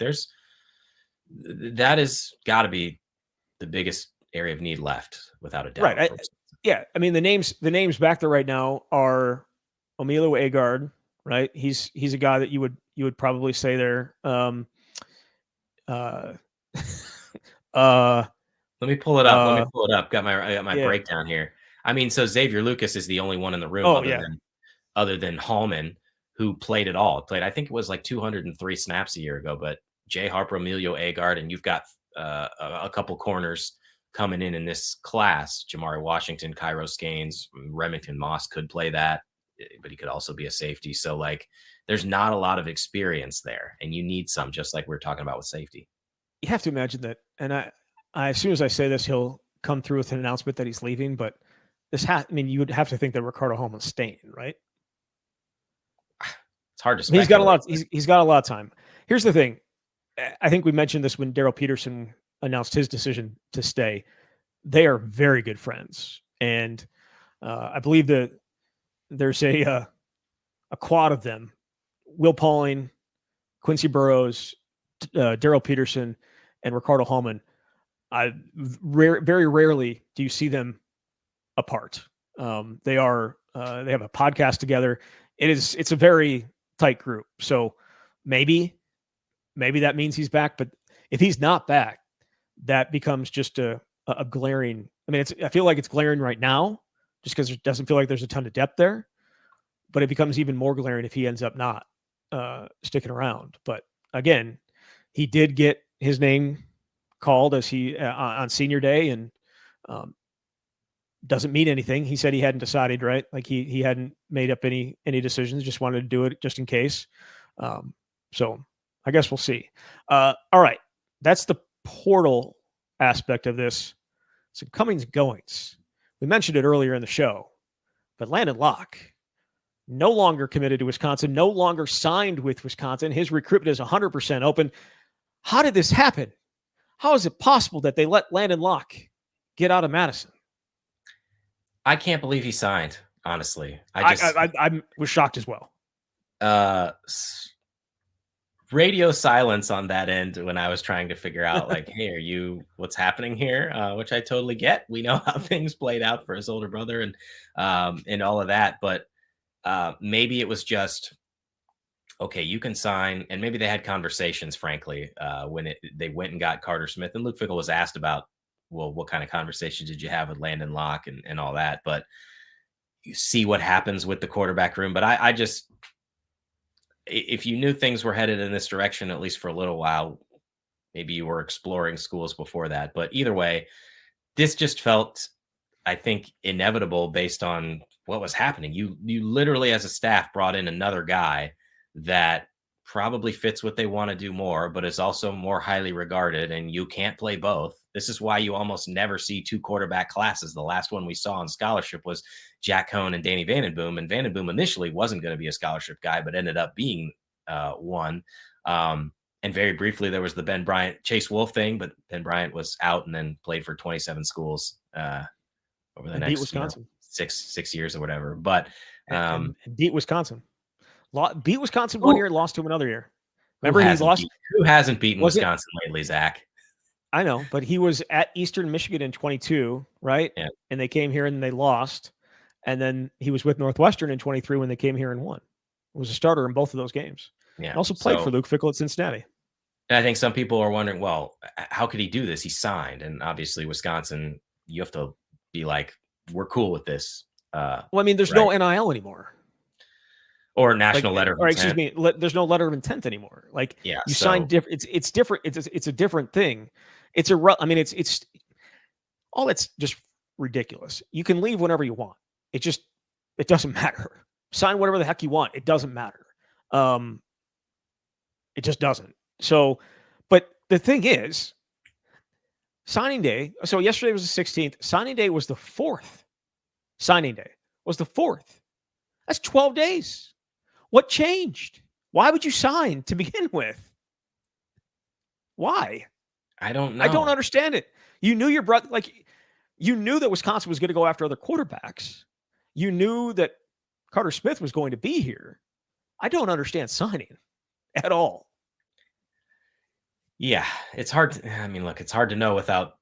Speaker 2: that has got to be the biggest area of need left, without a doubt.
Speaker 1: Right. I mean, the names back there right now are Emilio Agard, right? He's a guy that you would probably say there. Let
Speaker 2: me pull it up. Got my breakdown here. I mean, so Xavier Lucas is the only one in the room other than Hallman, who played it all. Played, I think it was like 203 snaps a year ago, but Jay Harper, Emilio Agard, and you've got a couple corners coming in this class. Jamari Washington, Kairos Gaines, Remington Moss could play that, but he could also be a safety. So like, there's not a lot of experience there, and you need some, just like we were talking about with safety.
Speaker 1: You have to imagine that. And I as soon as I say this, he'll come through with an announcement that he's leaving, but you would have to think that Ricardo Hallman's staying, right?
Speaker 2: It's hard to speculate.
Speaker 1: He's got a lot of time. Here's the thing. I think we mentioned this when Daryl Peterson announced his decision to stay. They are very good friends, and I believe that there's a quad of them: Will Pauling, Quincy Burrows, Daryl Peterson, and Ricardo Hallman. Very rarely do you see them apart. They have a podcast together. It's a very tight group. So maybe that means he's back. But if he's not back, that becomes just a glaring. I mean, I feel like it's glaring right now, just because it doesn't feel like there's a ton of depth there. But it becomes even more glaring if he ends up not sticking around. But again, he did get his name called as he on senior day, and doesn't mean anything. He said he hadn't decided, right? Like he hadn't made up any decisions, just wanted to do it just in case. So I guess we'll see. All right. That's the portal aspect of this. Some comings and goings. We mentioned it earlier in the show, but Landyn Locke, no longer committed to Wisconsin, no longer signed with Wisconsin. His recruitment is 100% open. How did this happen? How is it possible that they let Landyn Locke get out of Madison?
Speaker 2: I can't believe he signed, honestly.
Speaker 1: I was shocked as well.
Speaker 2: Radio silence on that end when I was trying to figure out, like, hey, what's happening here? Which I totally get. We know how things played out for his older brother and all of that. But maybe it was just, okay, you can sign. And maybe they had conversations, frankly, when they went and got Carter Smith. And Luke Fickell was asked about, well, what kind of conversations did you have with Landyn Locke and all that? But you see what happens with the quarterback room. But I just, if you knew things were headed in this direction, at least for a little while, maybe you were exploring schools before that. But either way, this just felt, I think, inevitable based on what was happening. You literally, as a staff, brought in another guy that probably fits what they want to do more, but is also more highly regarded, and you can't play both. This is why you almost never see two quarterback classes. The last one we saw on scholarship was Jack Cohn and Danny Vandenboom, and Vandenboom initially wasn't going to be a scholarship guy, but ended up being one. And very briefly, there was the Ben Bryant, Chase Wolf thing, but Ben Bryant was out and then played for 27 schools over the next
Speaker 1: Wisconsin.
Speaker 2: 6 years or whatever. But
Speaker 1: and beat Wisconsin. Beat Wisconsin one year, lost to him another year. Remember,
Speaker 2: who hasn't beaten Wisconsin lately, Zach?
Speaker 1: I know, but he was at Eastern Michigan in 22, right?
Speaker 2: Yeah.
Speaker 1: And they came here and they lost. And then he was with Northwestern in 23 when they came here and won. He was a starter in both of those games.
Speaker 2: Yeah.
Speaker 1: And also played for Luke Fickell at Cincinnati.
Speaker 2: I think some people are wondering, well, how could he do this? He signed. And obviously Wisconsin, you have to be like, we're cool with this.
Speaker 1: Well, I mean, there's no NIL anymore.
Speaker 2: Or national letter of intent.
Speaker 1: Excuse me, there's no letter of intent anymore. Like,
Speaker 2: yeah,
Speaker 1: you sign different. It's different. It's a different thing. It's all that's just ridiculous. You can leave whenever you want. It doesn't matter. Sign whatever the heck you want. It doesn't matter. It just doesn't. So, but the thing is, signing day. So yesterday was the 16th. Signing day was the 4th. Signing day was the 4th. That's 12 days. What changed? Why would you sign to begin with? Why?
Speaker 2: I don't know.
Speaker 1: I don't understand it. You knew your brother, you knew that Wisconsin was going to go after other quarterbacks. You knew that Carter Smith was going to be here. I don't understand signing at all.
Speaker 2: Yeah, it's hard. It's hard to know without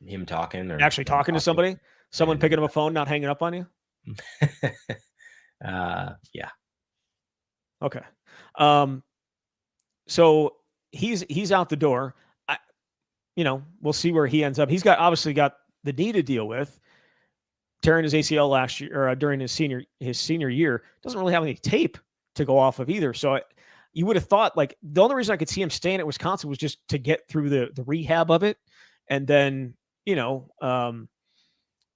Speaker 2: him talking or
Speaker 1: actually talking to somebody. Someone picking up a phone, not hanging up on you.
Speaker 2: Yeah.
Speaker 1: Okay. So he's out the door. We'll see where he ends up. He's obviously got the knee to deal with. Tearing his ACL last year or during his senior year, doesn't really have any tape to go off of either. So you would have thought, like, the only reason I could see him staying at Wisconsin was just to get through the rehab of it, and then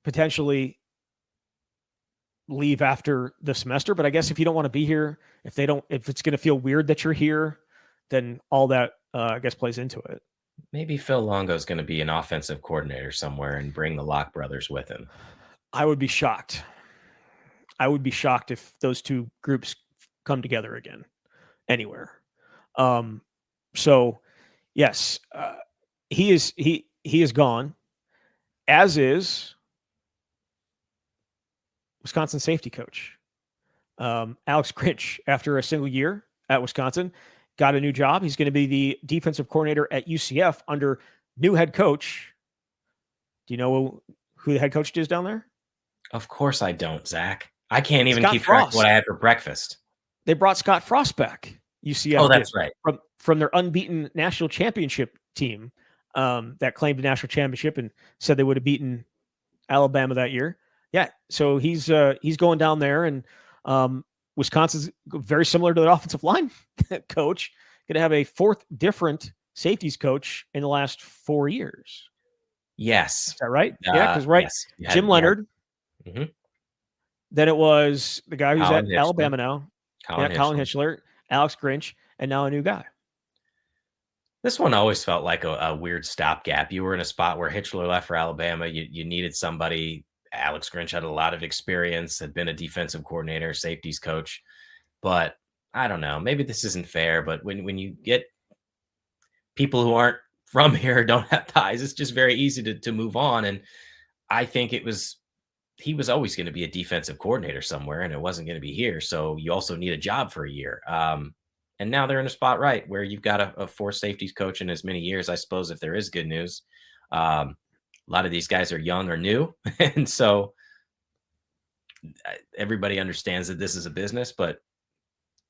Speaker 1: potentially leave after the semester. But I guess if you don't want to be here, if it's going to feel weird that you're here, then all that I guess plays into it.
Speaker 2: Maybe Phil Longo is going to be an offensive coordinator somewhere and bring the Locke brothers with him.
Speaker 1: I would be shocked. I would be shocked if those two groups come together again anywhere. So yes, he is gone, as is Wisconsin safety coach. Alex Grinch, after a single year at Wisconsin, got a new job. He's going to be the defensive coordinator at UCF under new head coach. Do you know who the head coach is down there?
Speaker 2: Of course I don't, Zach. I can't even
Speaker 1: Scott
Speaker 2: keep track of what
Speaker 1: Frost.
Speaker 2: I had for breakfast.
Speaker 1: They brought Scott Frost back.
Speaker 2: Oh,
Speaker 1: UCF did
Speaker 2: that's right.
Speaker 1: from their unbeaten national championship team that claimed a national championship and said they would have beaten Alabama that year. Yeah, so he's going down there, and Wisconsin's very similar to the offensive line coach. Going to have a fourth different safeties coach in the last 4 years.
Speaker 2: Yes.
Speaker 1: Is that right? Yeah, because
Speaker 2: Yes.
Speaker 1: Jim Leonard.
Speaker 2: Mm-hmm.
Speaker 1: Then it was the guy who's
Speaker 2: Colin
Speaker 1: at
Speaker 2: Hitchler.
Speaker 1: Alabama now. Colin Hitchler, Alex Grinch, and now a new guy.
Speaker 2: This one always felt like a weird stopgap. You were in a spot where Hitchler left for Alabama. You needed somebody. Alex Grinch had a lot of experience, had been a defensive coordinator, safeties coach. But I don't know. Maybe this isn't fair. But when you get people who aren't from here, don't have ties, it's just very easy to move on. And I think he was always going to be a defensive coordinator somewhere, and it wasn't going to be here. So you also need a job for a year. And now they're in a spot, right, where you've got a four safeties coach in as many years, I suppose, if there is good news. A lot of these guys are young or new. And so everybody understands that this is a business, but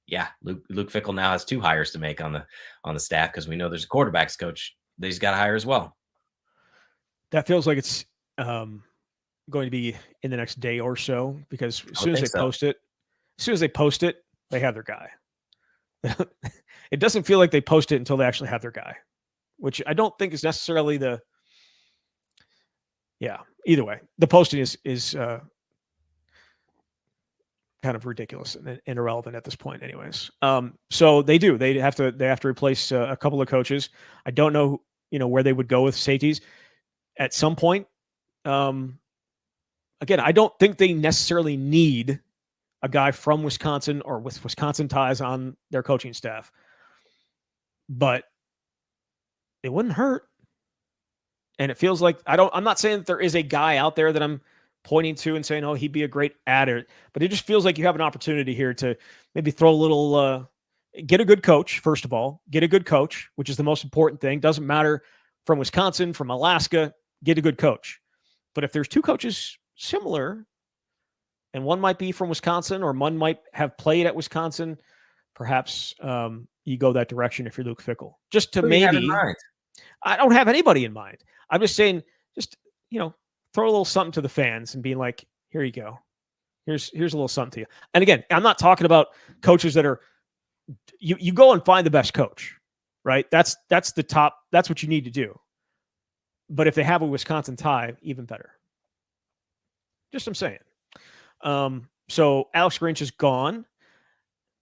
Speaker 2: yeah, Luke Fickell now has 2 hires to make on the staff, because we know there's a quarterbacks coach that he's got to hire as well.
Speaker 1: That feels like it's going to be in the next day or so, because as soon as they post it, they have their guy. It doesn't feel like they post it until they actually have their guy, which I don't think is necessarily either way. The posting is kind of ridiculous and irrelevant at this point anyways. So they have to replace a couple of coaches. I don't know, where they would go with safeties at some point. Again, I don't think they necessarily need a guy from Wisconsin or with Wisconsin ties on their coaching staff, but it wouldn't hurt. And it feels like I'm not saying that there is a guy out there that I'm pointing to and saying, oh, he'd be a great adder, but it just feels like you have an opportunity here to maybe throw a little, get a good coach. First of all, get a good coach, which is the most important thing. Doesn't matter from Wisconsin, from Alaska, get a good coach. But if there's 2 coaches similar, and one might be from Wisconsin or one might have played at Wisconsin, perhaps you go that direction if you're Luke Fickell. Just to maybe, I don't have anybody in mind. I'm just saying, just, throw a little something to the fans and being like, here you go. Here's a little something to you. And again, I'm not talking about coaches that are, you go and find the best coach, right? That's the top. That's what you need to do. But if they have a Wisconsin tie, even better. Just I'm saying. So Alex Grinch is gone.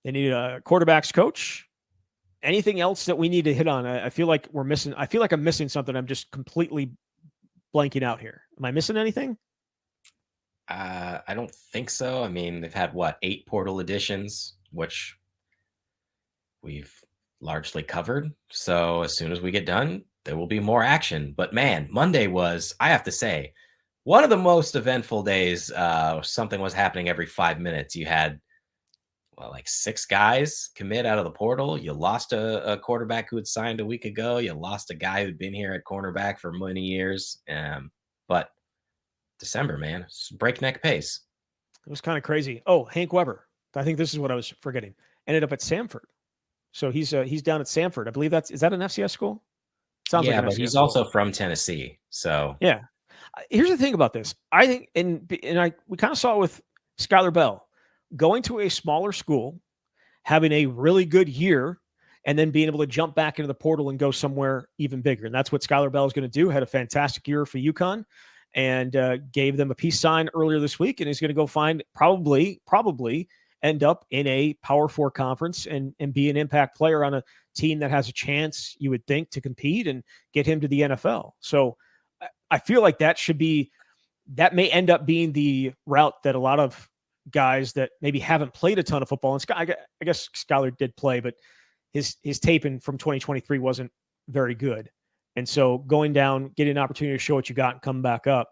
Speaker 1: They need a quarterbacks coach. Anything else that we need to hit on? I feel like we're missing. I feel like I'm missing something. I'm just completely blanking out here. Am I missing anything?
Speaker 2: I don't think so. I mean, they've had 8 portal additions, which we've largely covered. So as soon as we get done, there will be more action. But man, Monday was, I have to say, one of the most eventful days. Something was happening every 5 minutes. You had 6 guys commit out of the portal. You lost a quarterback who had signed a week ago. You lost a guy who'd been here at cornerback for many years. But December, man, breakneck pace.
Speaker 1: It was kind of crazy. Oh, Hank Weber. I think this is what I was forgetting. Ended up at Samford. So he's down at Samford. I believe is that an FCS school?
Speaker 2: Sounds like an FCS he's school. Also from Tennessee. So
Speaker 1: yeah. Here's the thing about this. I think, we kind of saw it with Skylar Bell. Going to a smaller school, having a really good year, and then being able to jump back into the portal and go somewhere even bigger. And that's what Skylar Bell is going to do. Had a fantastic year for UConn and gave them a peace sign earlier this week. And he's going to go find probably end up in a Power 4 conference and be an impact player on a team that has a chance, you would think, to compete and get him to the NFL. So I feel like that may end up being the route that a lot of guys that maybe haven't played a ton of football, and I guess Skylar did play, but his taping from 2023 wasn't very good. And so going down, getting an opportunity to show what you got and come back up,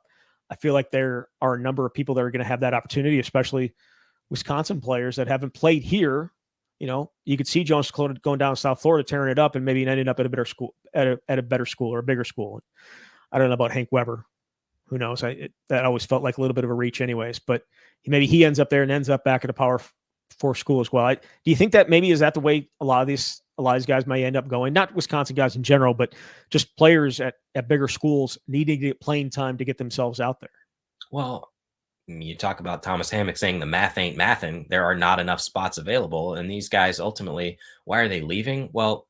Speaker 1: I feel like there are a number of people that are going to have that opportunity, especially Wisconsin players that haven't played here. You could see Jones going down to South Florida, tearing it up, and maybe ending up at a better school, at a better school or a bigger school. I don't know about Hank Weber. who knows? That always felt like a little bit of a reach, anyways. But maybe he ends up there and ends up back at a Power Four school as well. Do you think that maybe is that the way a lot of these guys may end up going? Not Wisconsin guys in general, but just players at bigger schools needing to get playing time to get themselves out there.
Speaker 2: Well, you talk about Thomas Hammock saying the math ain't mathin'. There are not enough spots available, and these guys ultimately, why are they leaving? Well,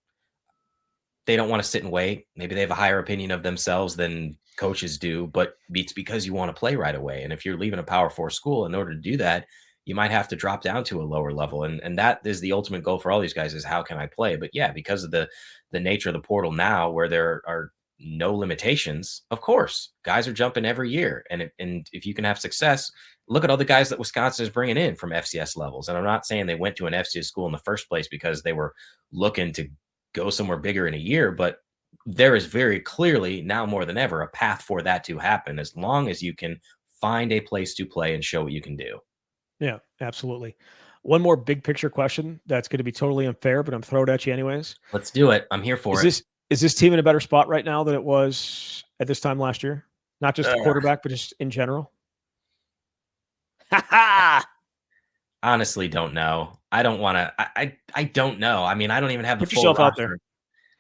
Speaker 2: they don't want to sit and wait. Maybe they have a higher opinion of themselves than coaches do, but it's because you want to play right away. And if you're leaving a Power Four school, in order to do that, you might have to drop down to a lower level. And that is the ultimate goal for all these guys, is how can I play? But yeah, because of the nature of the portal now, where there are no limitations, of course, guys are jumping every year. And if you can have success, look at all the guys that Wisconsin is bringing in from FCS levels. And I'm not saying they went to an FCS school in the first place because they were looking to go somewhere bigger in a year, but there is very clearly now more than ever a path for that to happen, as long as you can find a place to play and show what you can do.
Speaker 1: Yeah, absolutely. One more big picture question that's going to be totally unfair, but I'm throwing it at you anyways.
Speaker 2: Let's do it. I'm here for it.
Speaker 1: Is this team in a better spot right now than it was at this time last year? Not just the quarterback, but just in general?
Speaker 2: Honestly, don't know. I don't want to. I don't know. I mean, I don't even have the
Speaker 1: Put
Speaker 2: full
Speaker 1: yourself out
Speaker 2: roster.
Speaker 1: there.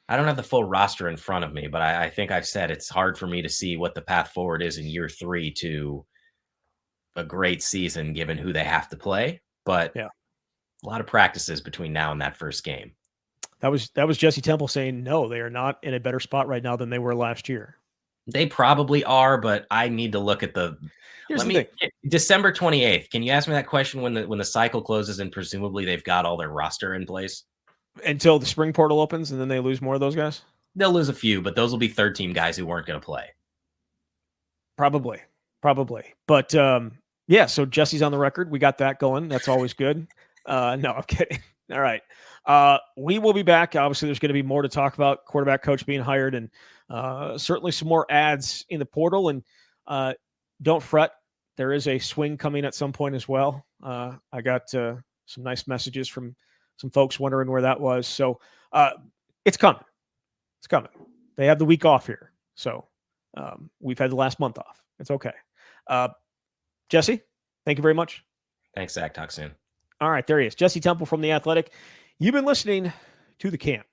Speaker 2: I don't have the full roster in front of me, but I think I've said it's hard for me to see what the path forward is in year 3 to a great season, given who they have to play. But
Speaker 1: yeah,
Speaker 2: a lot of practices between now and that first game.
Speaker 1: That was Jesse Temple saying, no, they are not in a better spot right now than they were last year.
Speaker 2: They probably are, but I need to look at
Speaker 1: Here's the thing.
Speaker 2: December 28th. Can you ask me that question when the cycle closes and presumably they've got all their roster in place?
Speaker 1: Until the spring portal opens and then they lose more of those guys?
Speaker 2: They'll lose a few, but those will be third team guys who weren't going to play.
Speaker 1: Probably. But yeah, so Jesse's on the record. We got that going. That's always good. No, I'm kidding. All right. We will be back. Obviously, there's going to be more to talk about. Quarterback coach being hired, and certainly some more ads in the portal. And don't fret. There is a swing coming at some point as well. I got some nice messages from some folks wondering where that was. So it's coming. It's coming. They have the week off here. So we've had the last month off. It's okay. Jesse, thank you very much.
Speaker 2: Thanks, Zach. Talk soon.
Speaker 1: All right, there he is. Jesse Temple from The Athletic. You've been listening to The Camp.